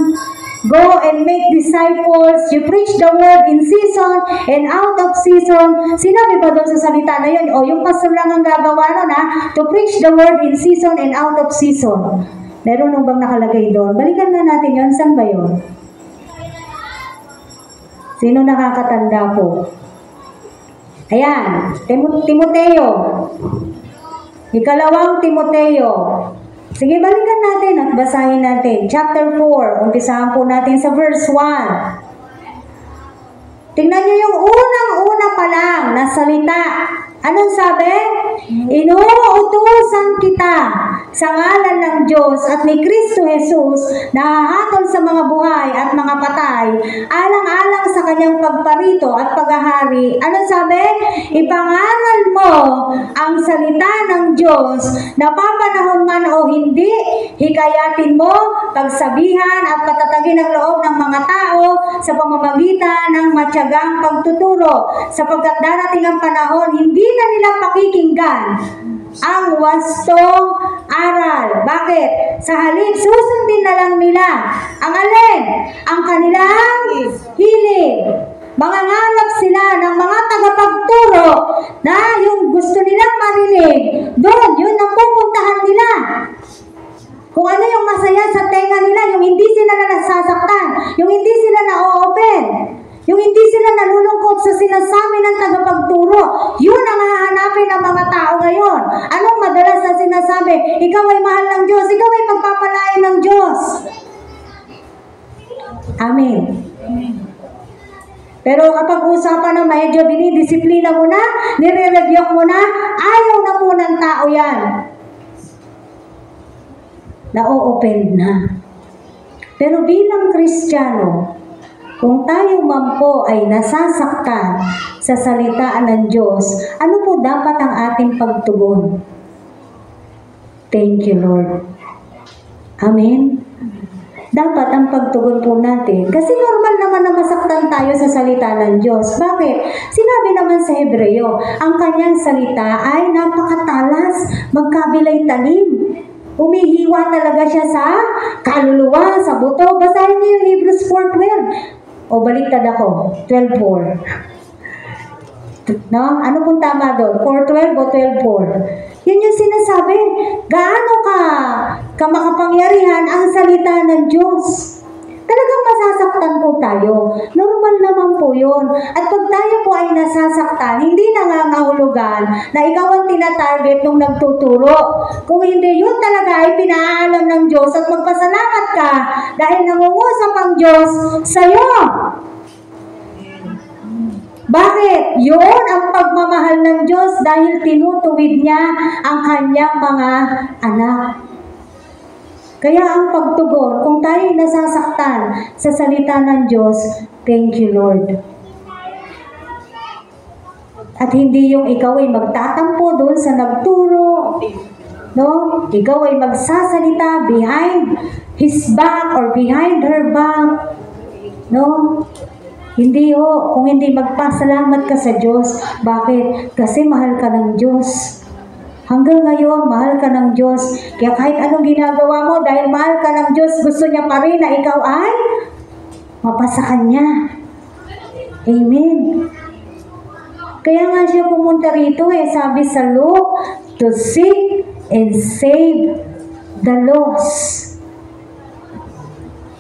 Go and make disciples. You preach the word in season and out of season. Sinabi ba doon sa salita na yun? O, yung pastor lang ang gagawa nun, ha? To preach the word in season and out of season. Meron nung bang nakalagay doon? Balikan na natin yun. Saan ba yun? Sino nakakatanda po? Ayan, Timoteo. Ikalawang Timoteo. Sige, balikan natin at basahin natin. Chapter 4, umpisahan po natin sa verse 1. Tingnan nyo yung unang-una pa lang na salita. Anong sabi? Inuutusan kita sa ngalan ng Diyos at ni Kristo Jesus na hahatol sa mga buhay at mga patay, alang-alang sa kanyang pagparito at paghahari. Anong sabi? Ipangaral mo ang salita ng Diyos na papanahon man o hindi, hikayatin mo, pagsabihan at patatagin ang loob ng mga tao sa pamamagitan ng matyagang pagtuturo, sapagkat darating ang panahon, hindi na nila pakikinggan ang wastong aral. Bakit? Sa halip, susundin na lang nila ang alin? Ang kanilang hilig. Mangangalap sila ng mga tagapagturo na yung gusto nilang marinig, doon, yun ang pupuntahan nila. Kung ano yung masaya sa tenga nila, yung hindi sila na nasasaktan, yung hindi sila na-open, yung hindi sila nalulungkot sa sinasabi ng tagapagturo, yun ang hahanapin ng mga ikaw ay mahal ng Diyos, ikaw ay pagpapalain ng Diyos. Amen. Pero kapag usapan na medyo dinidisiplina mo na, nire-review mo na, ayaw na po ng tao yan. Na-o-offend na. Pero bilang Kristiyano, kung tayo man po ay nasasaktan sa salita ng Diyos, ano po dapat ang ating pagtugon? Thank you, Lord. Amen? Dapat ang pagtugon po natin. Kasi normal naman na masaktan tayo sa salita ng Diyos. Bakit? Sinabi naman sa Hebreo, ang kanyang salita ay napakatalas, magkabilay talim. Umihiwa talaga siya sa kaluluwa, sa buto. Basahin niyo yung Hebrews 4:12. O baliktad ako, 12:4. No? Ano pong tama doon? 4:12 o 12:4? Yun yung sinasabi. Gaano ka makapangyarihan ang salita ng Diyos? Talagang masasaktan po tayo. Normal naman po yun. At pag tayo po ay nasasaktan, hindi nangangahulugan na ikaw ang tinatarget nung nagtuturo. Kung hindi yun talaga ay pinaalam ng Diyos at magpasalamat ka dahil nangungusap ang Diyos sa'yo. Bakit? Yun ang pagmamahal ng Diyos dahil tinutuwid niya ang kanyang mga anak. Kaya ang pagtugon, kung tayo nasasaktan sa salita ng Diyos, thank you, Lord. At hindi yung ikaw ay magtatampo doon sa nagturo, no? Ikaw ay magsasalita behind his back or behind her back, no? Hindi ho, kung hindi magpasalamat ka sa Diyos. Bakit? Kasi mahal ka ng Diyos. Hanggang ngayon, mahal ka ng Diyos. Kaya kahit anong ginagawa mo, dahil mahal ka ng Diyos, gusto niya pa rin na ikaw ay mapasa Kanya. Amen. Kaya nga siya pumunta rito sabi sa Luke, to seek and save the lost.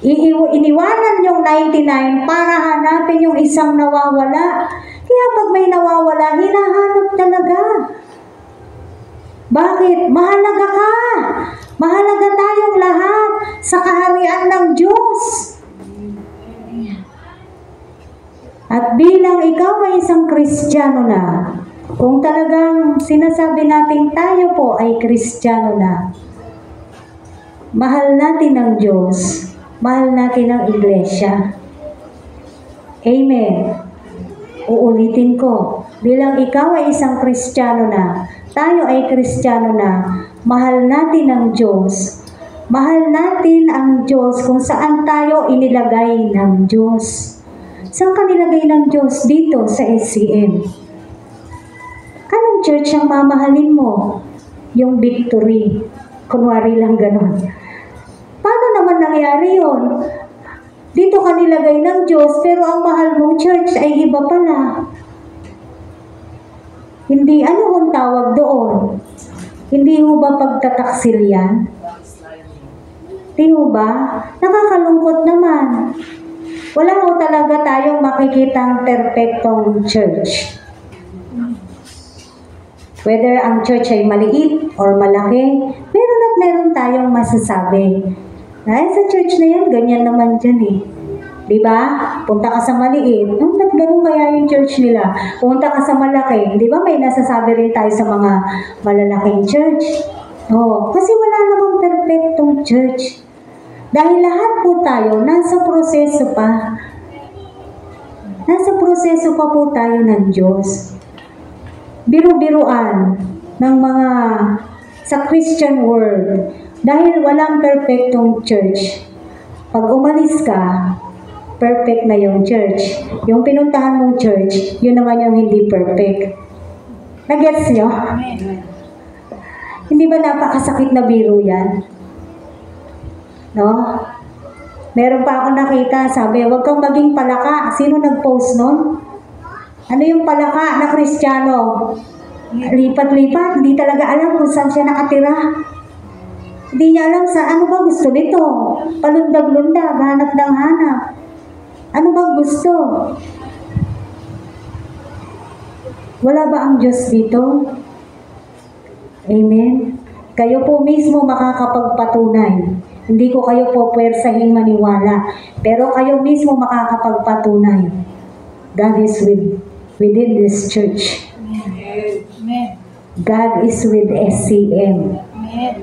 Iniwanan yung 99 para hanapin yung isang nawawala. Kaya pag may nawawala, hinahanap talaga. Bakit? Mahalaga ka. Mahalaga tayong lahat sa kaharian ng Diyos. At bilang ikaw ay isang Kristiyano na, kung talagang sinasabi natin tayo po ay Kristiyano na, mahal natin ang Diyos, mahal natin ang Iglesia. Amen. Uulitin ko, bilang ikaw ay isang Kristiyano na, tayo ay Kristiyano na, mahal natin ang Diyos. Mahal natin ang Diyos kung saan tayo inilagay ng Diyos. Saan ka nilagay ng Diyos? Dito sa SCM. Anong church ang mamahalin mo? Yung Victory. Kunwari lang ganon. Paano naman nangyari yun? Dito ka nilagay ng Diyos, pero ang mahal mong church ay iba pala. Hindi, ano kung tawag doon? Hindi mo ba pagtataksil yan? Hindi mo ba? Nakakalungkot naman. Wala mo talaga tayong makikitang perfectong church. Whether ang church ay maliit or malaki, meron at meron tayong masasabi. Dahil sa church na yan, ganyan naman dyan eh. Diba? Punta ka sa maliit, ba't ganun kaya yung church nila? Punta ka sa malaki, diba may nasasabi rin tayo sa mga malalaking church? Oo, kasi wala namang perfectong church. Dahil lahat po tayo, nasa proseso pa. Nasa proseso pa po tayo ng Diyos. Biru-biruan ng mga sa Christian world. Dahil walang perfectong church. Pag umalis ka, perfect na yung church. Yung pinuntahan mong church, yun naman yung hindi perfect. Nag-gets nyo? Hindi ba napakasakit na biro yan? No? Meron pa akong nakita, sabi, huwag kang maging palaka. Sino nag-post nun? Ano yung palaka na Kristiyano? Lipat-lipat, hindi talaga alam kung saan siya nakatira. Hindi niya alam sa ano ba gusto nito. Palundag-lundag, hanap ng hanap. Ano ba gusto? Wala ba ang Diyos dito? Amen? Kayo po mismo makakapagpatunay. Hindi ko kayo po puwersahing maniwala, pero kayo mismo makakapagpatunay. God is within this church.
Amen.
God is with SCM.
Amen.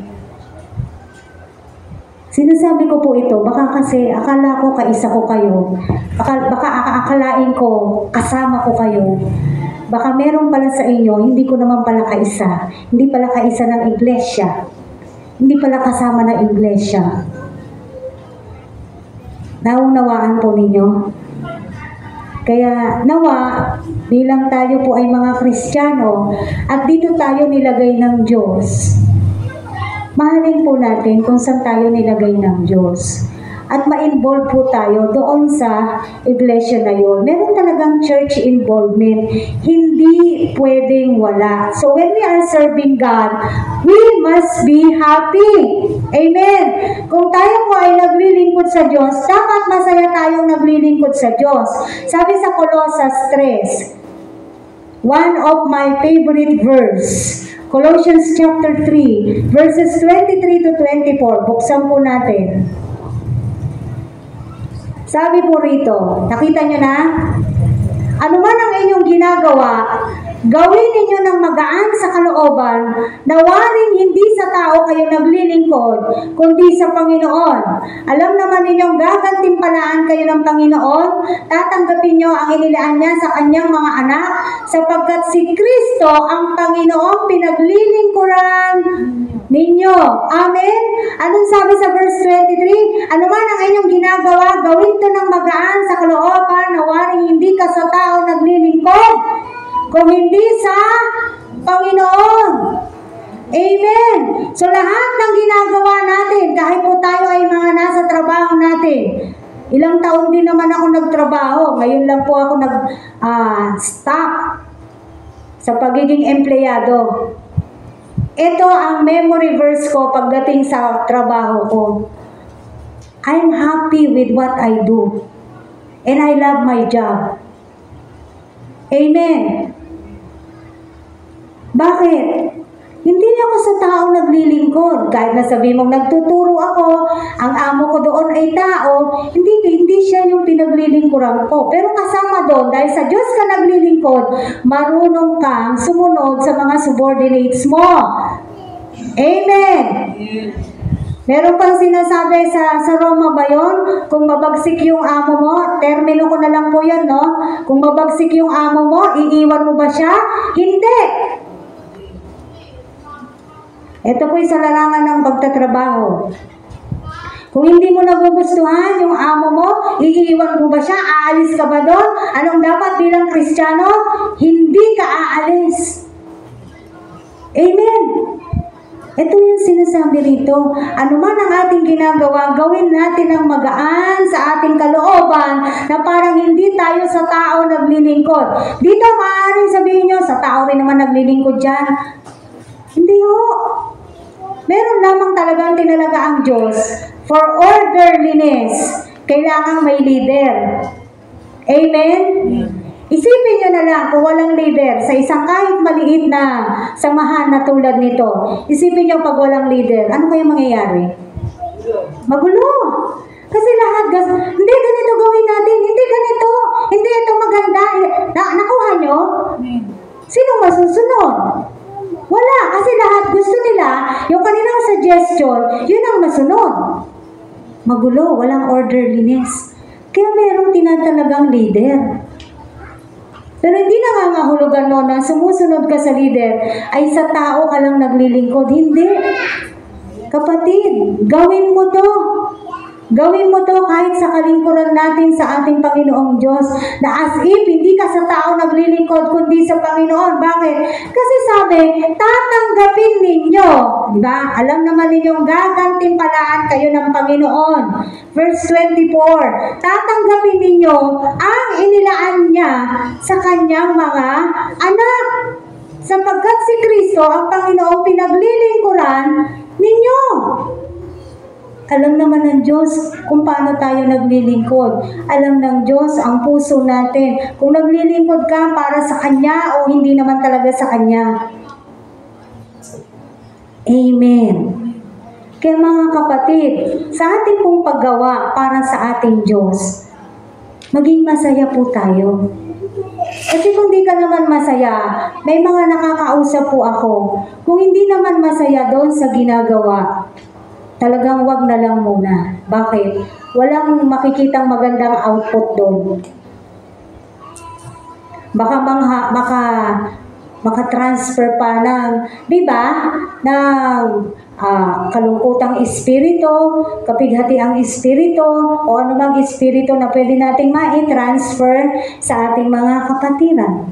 Sinasabi ko po ito, baka kasi akala ko kaisa ko kayo. Baka akalain ko kasama ko kayo. Baka meron pala sa inyo, hindi ko naman pala kaisa. Hindi pala kaisa ng iglesia. Hindi pala kasama ng iglesia. Naunawaan po ninyo? Kaya nawa, bilang tayo po ay mga Kristiyano at dito tayo nilagay ng Diyos, mahalin po natin kung saan tayo nilagay ng Diyos. At ma-involve po tayo doon sa iglesia na yun. Meron talagang church involvement. Hindi pwedeng wala. So when we are serving God, we must be happy. Amen. Kung tayo po ay naglilingkod sa Diyos, dapat masaya tayong naglilingkod sa Diyos. Sabi sa Colossus 3, one of my favorite verse, Colossians chapter 3, verses 23 to 24. Buksan po natin. Sabi po rito, nakita nyo na? Ano man ang inyong ginagawa, gawin ninyo ng magaan sa kalooban, nawaring hindi sa tao kayo naglilingkod, kundi sa Panginoon. Alam naman ninyong gagantimpalaan kayo ng Panginoon, tatanggapin nyo ang inilaan niya sa kanyang mga anak, sapagkat si Kristo ang Panginoong pinaglilingkuran ninyo. Amen? Anong sabi sa verse 23? Ano man ang inyong ginagawa, gawin to ng magaan sa kalooban, nawaring hindi ka sa tao naglilingkod, kung hindi sa Panginoon. Amen. So lahat ng ginagawa natin, kahit po tayo ay mga nasa trabaho natin, ilang taon din naman ako nagtrabaho, ngayon lang po ako nag-stop sa pagiging empleyado. Ito ang memory verse ko pagdating sa trabaho ko. I'm happy with what I do. And I love my job. Amen. Bakit? Hindi ako sa tao naglilingkod. Kahit na sabi mong nagtuturo ako, ang amo ko doon ay tao, hindi siya yung pinaglilingkuran ko. Pero kasama doon, dahil sa Diyos ka naglilingkod, marunong kang sumunod sa mga subordinates mo. Amen. Meron pang sinasabi sa Roma ba yun? Kung mabagsik yung amo mo, termino ko na lang po yan, no? Kung mabagsik yung amo mo, iiwan mo ba siya? Hindi. Ito po sa larangan ng pagtatrabaho. Kung hindi mo nagugustuhan yung amo mo, iiwan mo ba siya? Aalis ka ba doon? Anong dapat bilang Kristiyano? Hindi ka aalis. Amen. Ito yung sinasabi rito. Ano man ang ating ginagawa, gawin natin ang magaan sa ating kalooban na parang hindi tayo sa tao naglilingkod. Dito maaaring sabihin nyo, sa tao rin naman naglilingkod dyan. Hindi ho. Meron lamang talagang tinalaga ang Diyos for orderliness. Kailangang may leader. Amen? Isipin nyo na lang kung walang leader sa isang kahit maliit na samahan na tulad nito. Isipin nyo pag walang leader, ano kaya mangyayari? Magulo. Kasi lahat, hindi ganito gawin natin, hindi ganito, hindi ito maganda. Nakuha nyo? Sinong masusunod? Wala, kasi lahat gusto nila, yung kanilang suggestion, yun ang masunod. Magulo, walang orderliness. Kaya merong tinatalagang leader. Pero hindi nangangahulugan no na sumusunod ka sa leader ay sa tao ka lang naglilingkod. Hindi. Kapatid, gawin mo to. Gawin mo to kahit sa kalingkuran natin sa ating Panginoong Diyos na as if hindi ka sa tao naglilingkod kundi sa Panginoon. Bakit? Kasi sabi, tatanggapin ninyo. Diba? Alam naman ninyong gagantimpalaan kayo ng Panginoon. Verse 24, tatanggapin ninyo ang inilaan niya sa kanyang mga anak. Sapagkat si Kristo ang Panginoong pinaglilingkuran ninyo. Alam naman ng Diyos kung paano tayo naglilingkod. Alam ng Diyos ang puso natin. Kung naglilingkod ka para sa Kanya o hindi naman talaga sa Kanya. Amen. Kaya mga kapatid, sa ating pong paggawa para sa ating Diyos, maging masaya po tayo. Kasi kung di ka naman masaya, may mga nakakausap po ako, kung hindi naman masaya doon sa ginagawa, talagang wag na lang muna. Bakit? Walang makikitang magandang output doon. Maka-transfer pa ng, di ba, ng kalungkutang espiritu, kapighatiang espiritu, o anumang espiritu na pwede nating ma-transfer sa ating mga kapatiran.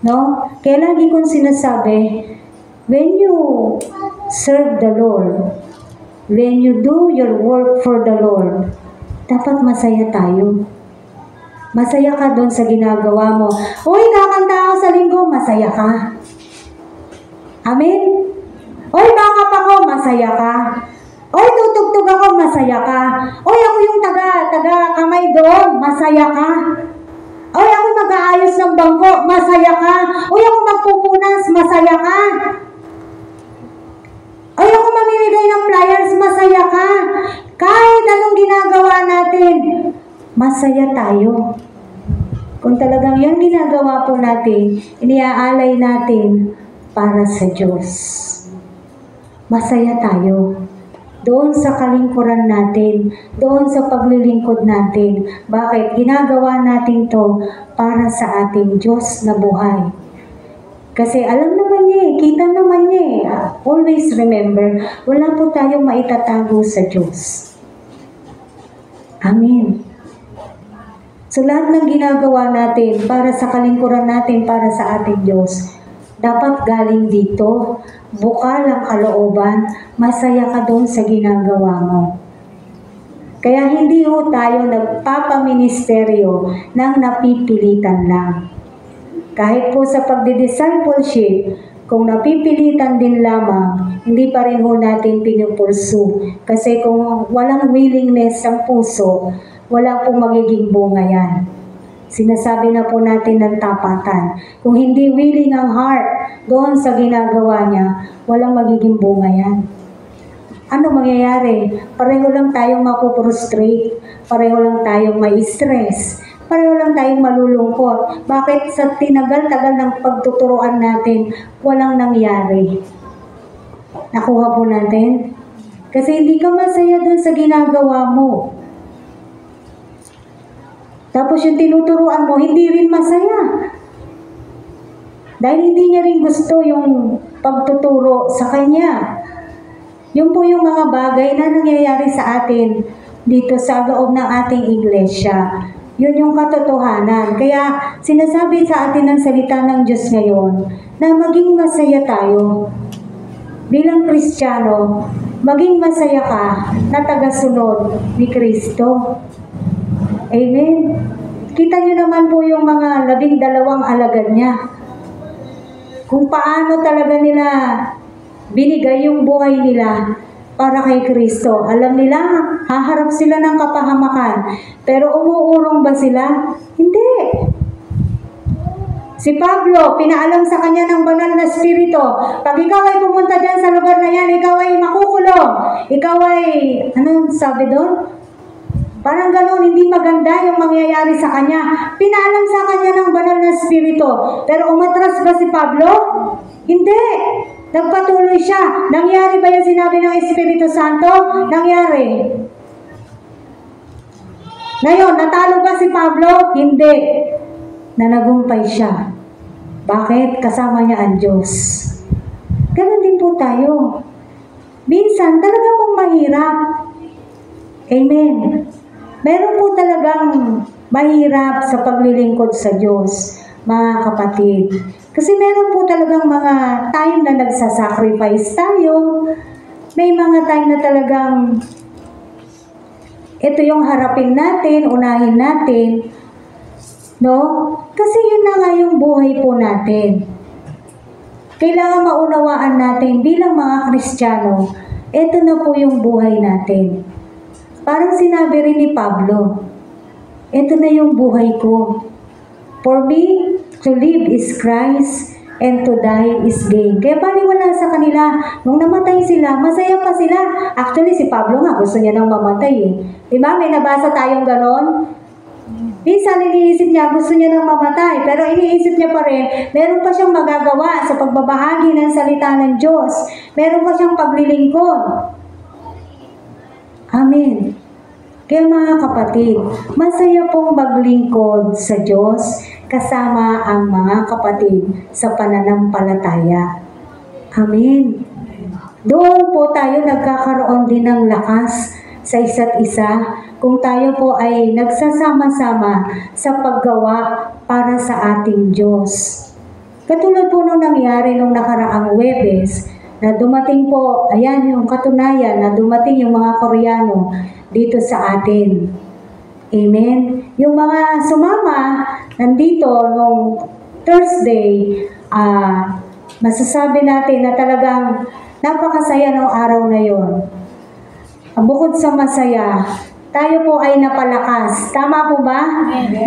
No? Kaya lagi kong sinasabi, when you serve the Lord, when you do your work for the Lord, dapat masaya tayo. Masaya ka doon sa ginagawa mo. Uy, kakanta ako sa linggo, masaya ka. Amen? Uy, backup ako, masaya ka. Uy, tutugtog ako, masaya ka. Uy, ako yung taga-kamay doon, masaya ka. Uy, ako mag-aayos ng bangko, masaya ka. Uy, ako magpupunas, masaya ka. Uy, ako mamimigay ng flyers, masaya ka. Kahit anong ginagawa natin, masaya tayo. Kung talagang yung ginagawa po natin, iniaalay natin para sa Diyos. Masaya tayo. Doon sa kalingkuran natin, doon sa paglilingkod natin. Bakit? Ginagawa natin to para sa ating Diyos na buhay. Kasi alam naman niya kita naman niya Always remember, wala po tayong maitatago sa Diyos. Amen. So lahat ng ginagawa natin para sa kalingkuran natin, para sa ating Diyos, dapat galing dito, bukal ang kalooban, masaya ka doon sa ginagawa mo. Kaya hindi ho tayo nagpapaministeryo ng napipilitan lang. Kahit po sa pagdi-discipleship, kung napipilitan din lamang, hindi pa rin ho natin pinupursu. Kasi kung walang willingness ang puso, wala pong magiging bunga yan. Sinasabi na po natin ng tapatan. Kung hindi willing ang heart doon sa ginagawa niya, walang magiging bunga yan. Ano mangyayari? Pareho lang tayong mapuprostrate. Pareho lang tayong may stress. Pareho lang tayong malulungkot. Bakit sa tinagal-tagal ng pagtuturuan natin, walang nangyari? Nakuha po natin? Kasi hindi ka masaya doon sa ginagawa mo. Tapos yung tinuturuan mo, hindi rin masaya. Dahil hindi niya rin gusto yung pagtuturo sa kanya. Yun po yung mga bagay na nangyayari sa atin dito sa loob ng ating iglesia. Yun yung katotohanan. Kaya sinasabi sa atin ng salita ng Diyos ngayon na maging masaya tayo. Bilang Kristiyano, maging masaya ka na tagasunod ni Kristo. Amen. Kita nyo naman po yung mga 12 alagad niya. Kung paano talaga nila binigay yung buhay nila para kay Kristo. Alam nila, haharap sila ng kapahamakan. Pero umuurong ba sila? Hindi. Si Pablo, pinaalam sa kanya ng banal na spirito, pag ikaw ay pumunta dyan sa lugar na yan, ikaw ay makukulong. Ikaw ay, ano sabi doon? Parang gano'n, hindi maganda yung mangyayari sa kanya. Pinaalam sa kanya ng banal na spirito. Pero umatras ba si Pablo? Hindi. Nagpatuloy siya. Nangyari ba yung sinabi ng Espiritu Santo? Nangyari. Ngayon, natalo ba si Pablo? Hindi. Nanagumpay siya. Bakit? Kasama niya ang Diyos. Ganon din po tayo. Minsan, talaga pong mahirap. Amen. Meron po talagang mahirap sa paglilingkod sa Diyos, mga kapatid. Kasi meron po talagang mga time na nagsasacrifice tayo. May mga time na talagang ito yung harapin natin, unahin natin. No? Kasi yun na nga yung buhay po natin. Kailangan maunawaan natin bilang mga Kristiyano, ito na po yung buhay natin. Parang sinabi rin ni Pablo, ito na yung buhay ko. For me, to live is Christ, and to die is gain. Kaya paniwala sa kanila, nung namatay sila, masaya pa sila. Actually, si Pablo nga, gusto niya nang mamatay eh. Diba? May nabasa tayong ganon. Minsan, iniisip niya, gusto niya nang mamatay. Pero iniisip niya pa rin, meron pa siyang magagawa sa pagbabahagi ng salita ng Diyos. Meron pa siyang paglilingkod. Amen. Kaya mga kapatid, masaya pong maglingkod sa Diyos kasama ang mga kapatid sa pananampalataya. Amen. Doon po tayo nagkakaroon din ng lakas sa isa't isa kung tayo po ay nagsasama-sama sa paggawa para sa ating Diyos. Katulad po nung nangyari nung nakaraang Huwebes, na dumating po, ayan yung katunayan na dumating yung mga Koreano dito sa atin. Amen? Yung mga sumama nandito nung Thursday, masasabi natin na talagang napakasaya ng araw na yon. Bukod sa masaya, tayo po ay napalakas. Tama po ba?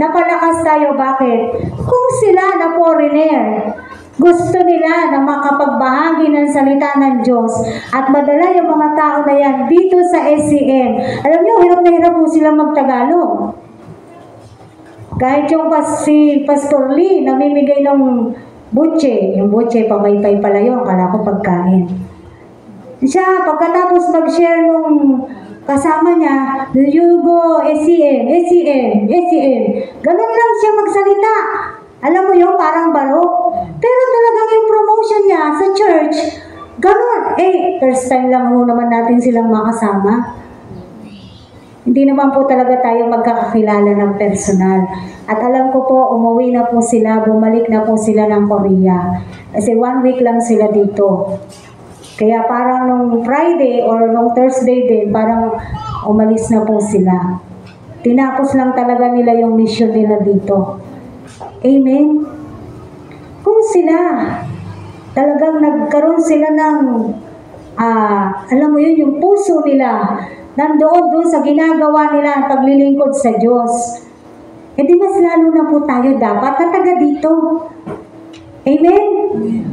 Napalakas tayo. Bakit? Kung sila na foreigner, gusto nila na makapagbahagi ng salita ng Diyos at madala yung mga tao na yan dito sa SCM. Alam niyo, hirap na hirap po sila magtagalog. Kahit yung si Pastor Lee, namimigay ng butche. Yung butche, pamaypay pala yun. Akala ko pagkain. Siya, pagkatapos mag-share nung kasama niya, you go SCM, SCM, SCM. Ganun lang siya magsalita. Alam mo yun, parang baro. Pero talagang yung promotion niya sa church, ganun. First time lang mo naman natin silang makasama. Hindi naman po talaga tayo magkakakilala ng personal. At alam ko po, umuwi na po sila, bumalik na po sila ng Korea. Kasi 1 week lang sila dito. Kaya parang nung Friday or nung Thursday din, parang umalis na po sila. Tinapos lang talaga nila yung mission nila dito. Amen? Kung sila, talagang nagkaroon sila ng, alam mo yun, yung puso nila, nandoon doon sa ginagawa nila, paglilingkod sa Diyos. Di mas lalo na po tayo dapat na taga dito. Amen?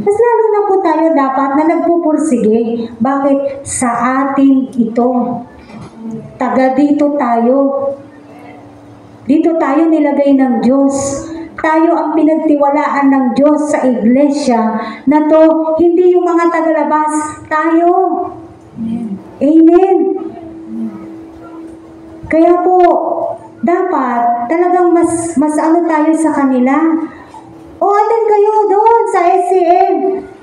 Mas lalo na po tayo dapat na nagpupursige. Bakit? Sa atin ito. Taga dito tayo. Dito tayo nilagay ng Diyos. Tayo ang pinagtiwalaan ng Diyos sa iglesia na to, hindi yung mga tagalabas. Tayo. Amen. Kaya po, dapat talagang mas ano tayo sa kanila. O atin kayo doon sa SCM.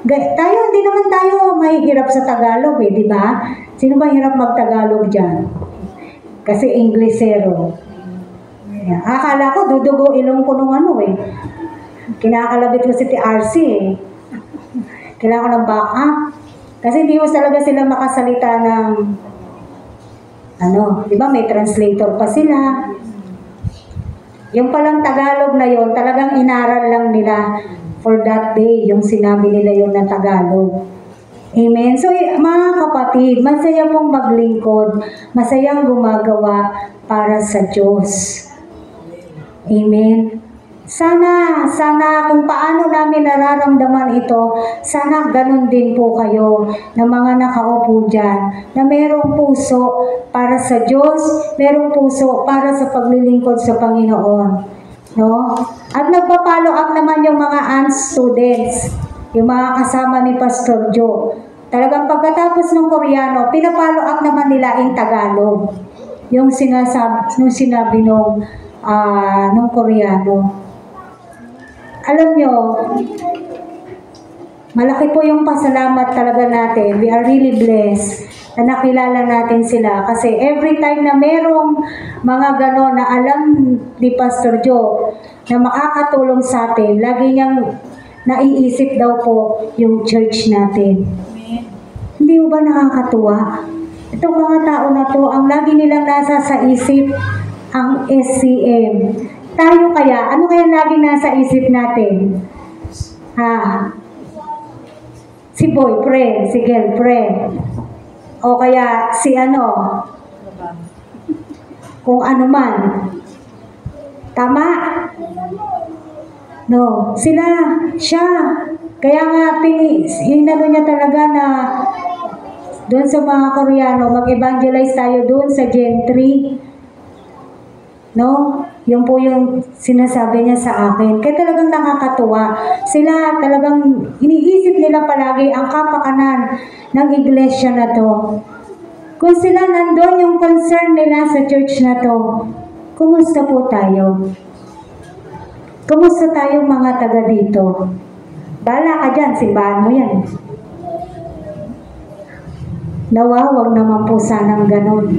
Tayo, hindi naman tayo mahihirap sa Tagalog di ba? Sino ba hirap mag-Tagalog dyan? Kasi Inglesero. Akala ko, dudugo ilong ko nung kinakalabit ko si TRC Kailangan ko ng backup. Kasi hindi mo talaga sila makasalita ng di ba may translator pa sila. Yung palang Tagalog na yon talagang inaral lang nila for that day, yung sinabi nila yung na Tagalog. Amen. So, mga kapatid, masaya pong maglingkod, masayang gumagawa para sa Diyos. Amen. Sana kung paano namin nararamdaman ito, sana ganun din po kayo na mga nakaupo dyan, na merong puso para sa Diyos, merong puso para sa paglilingkod sa Panginoon. No? At nagpa-follow up naman yung mga ANS students, yung mga kasama ni Pastor Joe. Talagang pagkatapos ng Koreano, pinapollow up naman nila in Tagalog. Yung sinabi nung Koreano. Alam nyo, malaki po yung pasalamat talaga natin. We are really blessed na nakilala natin sila. Kasi every time na merong mga gano'n na alam ni Pastor Joe na makakatulong sa atin, lagi niyang naiisip daw po yung church natin. Hindi mo ba nakakatuwa? Itong mga tao na to, ang lagi nilang nasa sa isip, ang SCM. Tayo kaya, ano kaya laging nasa isip natin? Si boyfriend, si girlfriend. O kaya si kung ano man. Tama? No, siya. Kaya nga, hinano niya talaga na doon sa mga Koreano, mag-evangelize tayo doon sa Gen 3. No? Yun po yung sinasabi niya sa akin. Kaya talagang nakakatuwa. Sila talagang iniisip nila palagi ang kapakanan ng iglesia na to. Kung sila nandun yung concern nila sa church na to, kumusta po tayo? Kumusta tayong mga taga dito? Bala ka dyan, simbahan mo yan. Nawa, wag naman po sanang ganun.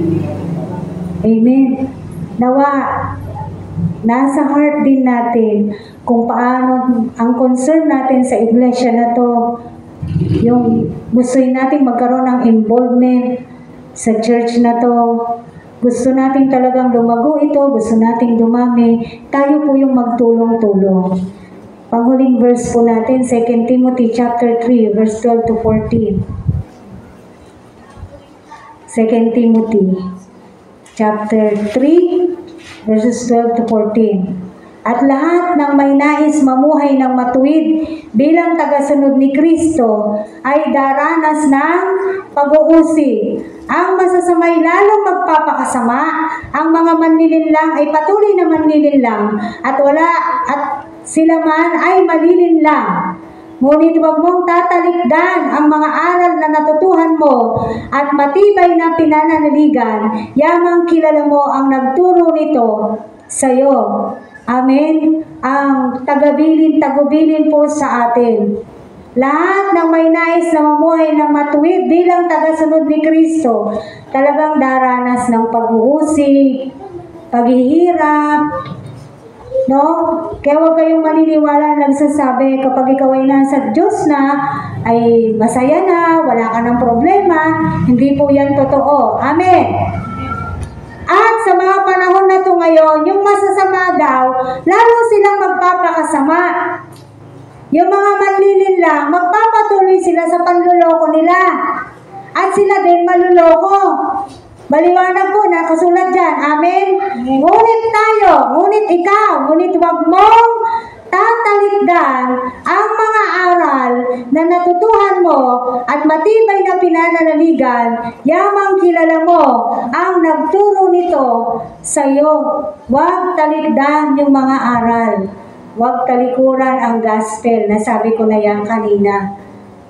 Amen. Nawa, nasa heart din natin kung paano ang concern natin sa iglesia na to, yung gusto natin magkaroon ng involvement sa church na to, gusto natin talagang lumago ito, gusto nating dumami, tayo po yung magtulong-tulong. Panghuling verse po natin, 2 Timothy chapter 3, verse 12 to 14. 2 Timothy chapter 3, verses 12 to 14. At lahat ng may nais mamuhay ng matuwid bilang tagasunod ni Kristo ay daranas ng pag-uusi. Ang masasamay lalong magpapakasama, ang mga manlilinlang ay patuloy na manlilinlang at sila man ay malilinlang. Ngunit huwag mong tatalikdan ang mga aral na natutuhan mo at matibay na pinananaligan, yamang kilala mo ang nagturo nito sa iyo. Amen. Ang tagubilin po sa atin. Lahat ng may nais na mamuhay ng matuwid bilang tagasunod ni Kristo, talagang daranas ng pag-uusig, paghihirap, no? Kaya huwag kayong maniniwala na nagsasabi kapag ikaw ay nasa Diyos na, ay masaya na, wala ka ng problema. Hindi po yan totoo. Amen. At sa mga panahon na ito ngayon, yung masasama daw, lalo silang magpapakasama. Yung mga manlilinlang, magpapatuloy sila sa panluloko nila. At sila din maluloko. Maliwanag po, nakasulat dyan. Amen? Ngunit ikaw, huwag mong tatalikdan ang mga aral na natutuhan mo at matibay na pinananaligan, yamang kilala mo ang nagturo nito sa iyo. Huwag talikdan yung mga aral. Huwag talikuran ang gospel. Nasabi ko na yan kanina.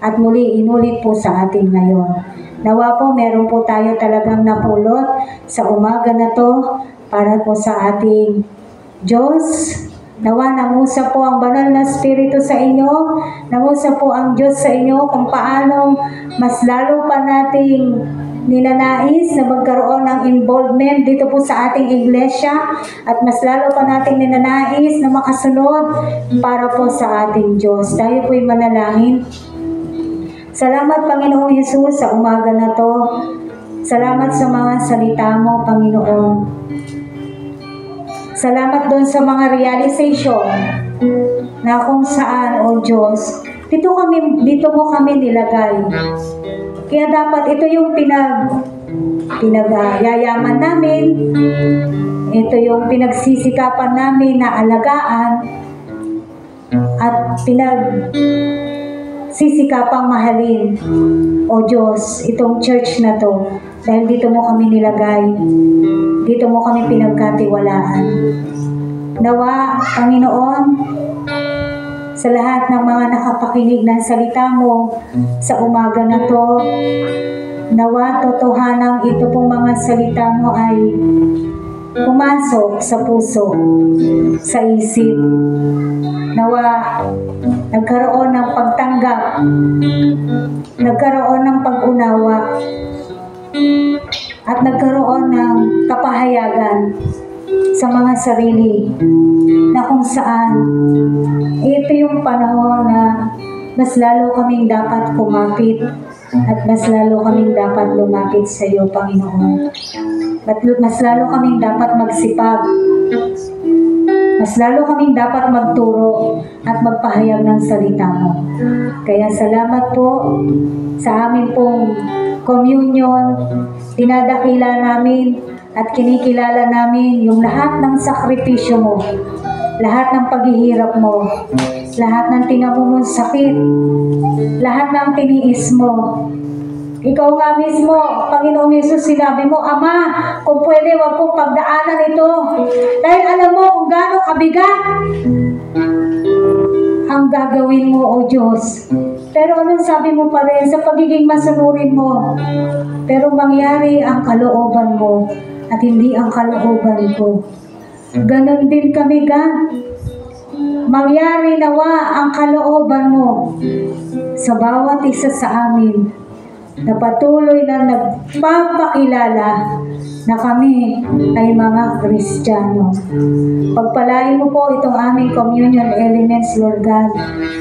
At muli, inulit po sa atin ngayon. Nawa po, meron po tayo talagang napulot sa umaga na to para po sa ating Diyos. Nawa, nangusap po ang banal na Espiritu sa inyo. Nangusap po ang Diyos sa inyo kung paano mas lalo pa nating ninanais na magkaroon ng involvement dito po sa ating iglesia at mas lalo pa nating ninanais na makasunod para po sa ating Diyos. Tayo po'y manalangin. Salamat, Panginoong Hesus, sa umaga na to. Salamat sa mga salita mo, Panginoon. Salamat doon sa mga realization na kung saan, O Diyos, dito mo kami nilagay. Kaya dapat ito yung pinagyayaman namin, ito yung pinagsisikapan namin na alagaan at sisikapang mahalin, O Diyos, itong church na to, dahil dito mo kami nilagay, dito mo kami pinagkatiwalaan. Nawa, Panginoon, sa lahat ng mga nakapakinig ng salita mo sa umaga na to, nawa, totohanang ito pong mga salita mo ay pumasok sa puso, sa isip. Nawa, nagkaroon ng pagtanggap, nagkaroon ng pag-unawa, at nagkaroon ng kapahayagan sa mga sarili na kung saan ito yung panahon na mas lalo kaming dapat kumapit at mas lalo kaming dapat lumapit sa iyo, Panginoon. Mas lalo kaming dapat magsipag. Mas lalo kaming dapat magturo at magpahayag ng salita mo. Kaya salamat po sa amin pong communion. Dinadakila namin at kinikilala namin yung lahat ng sakripisyo mo, lahat ng paghihirap mo, lahat ng tinamo mong sakit, lahat ng tiniis mo. Ikaw nga mismo, Panginoong Yesus, sinabi mo, Ama, kung pwede, wag pong pagdaanan ito. Dahil alam mo kung gaano kabigat ang gagawin mo, O Diyos. Pero anong sabi mo pa rin sa pagiging masunurin mo? Pero mangyari ang kalooban mo at hindi ang kalooban ko. Ganon din kami, God. Mangyari nawa ang kalooban mo sa bawat isa sa amin na patuloy na nagpapakilala na kami ay mga Kristiyano. Pagpalain mo po itong aming communion elements, Lord God,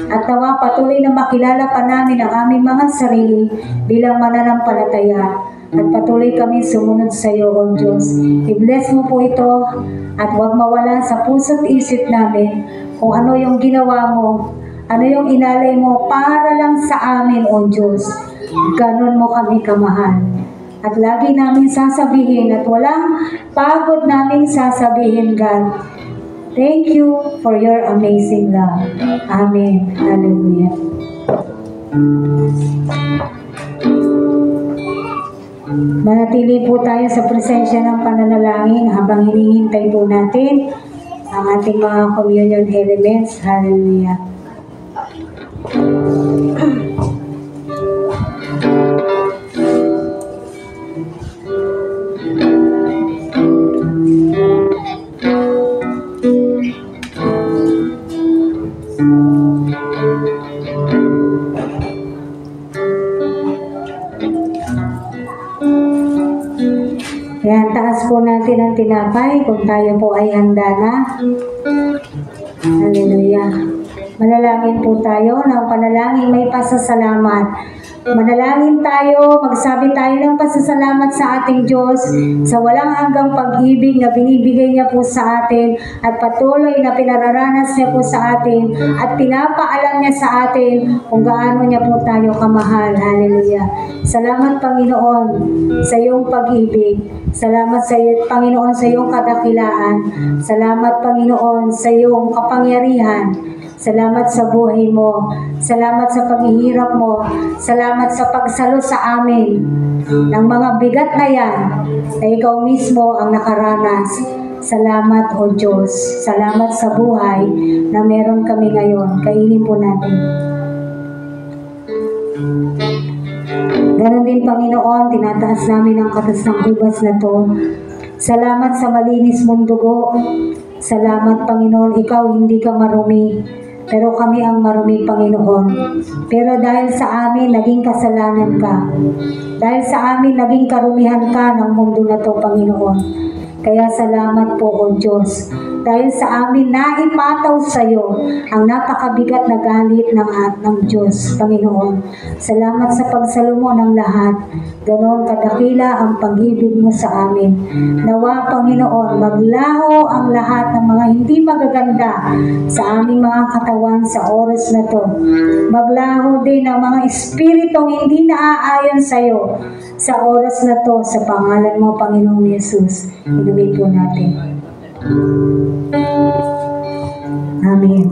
at nawa patuloy na makilala pa namin ang aming mga sarili bilang mananampalataya at patuloy kami sumunod sa iyo, O Diyos. I-bless mo po ito at huwag mawala sa puso't isip namin kung ano yung ginawa mo, ano yung inalay mo para lang sa amin, O Diyos. Ganon mo kami kamahal. At lagi namin sasabihin at walang pagod naming sasabihin, God, thank you for your amazing love. Amen. Hallelujah. Manatili po tayo sa presensya ng pananalangin habang hinihintay po natin ang ating mga communion elements. Hallelujah. Yan, taas po natin ang tinapay kung tayo po ay handa na. Hallelujah. Manalangin po tayo ng panalangin may pasasalamat. Manalangin tayo, magsabi tayo ng pasasalamat sa ating Diyos sa walang hanggang pag-ibig na binibigay niya po sa atin at patuloy na pinararanas niya po sa atin at pinapaalam niya sa atin kung gaano niya po tayo kamahal. Hallelujah. Salamat, Panginoon, sa iyong pag-ibig. Salamat sa iyo, Panginoon, sa iyong kadakilaan. Salamat, Panginoon, sa iyong kapangyarihan. Salamat sa buhay mo. Salamat sa paghihirap mo. Salamat sa pagsalo sa amin ng mga bigat na yan na ikaw mismo ang nakaranas. Salamat, O Diyos. Salamat sa buhay na meron kami ngayon. Kainin po natin. Ganon din, Panginoon, tinataas namin ang katas ng ubas na to. Salamat sa malinis mong dugo. Salamat, Panginoon, ikaw hindi ka marumi. Pero kami ang marumi, Panginoon. Pero dahil sa amin, naging kasalanan ka. Dahil sa amin, naging karumihan ka ng mundo na to, Panginoon. Kaya salamat po, O Diyos. Dahil sa amin, naipataw sa iyo ang napakabigat na galit ng Diyos, Panginoon. Salamat sa pagsalo mo ng lahat. Ganon kadakila ang pag-ibig mo sa amin. Nawa, Panginoon, maglaho ang lahat ng mga hindi magaganda sa aming mga katawan sa oras na to. Maglaho din ang mga espiritong hindi naaayon sa iyo sa oras na to, sa pangalan mo, Panginoong Yesus. Inumin po natin. Amen.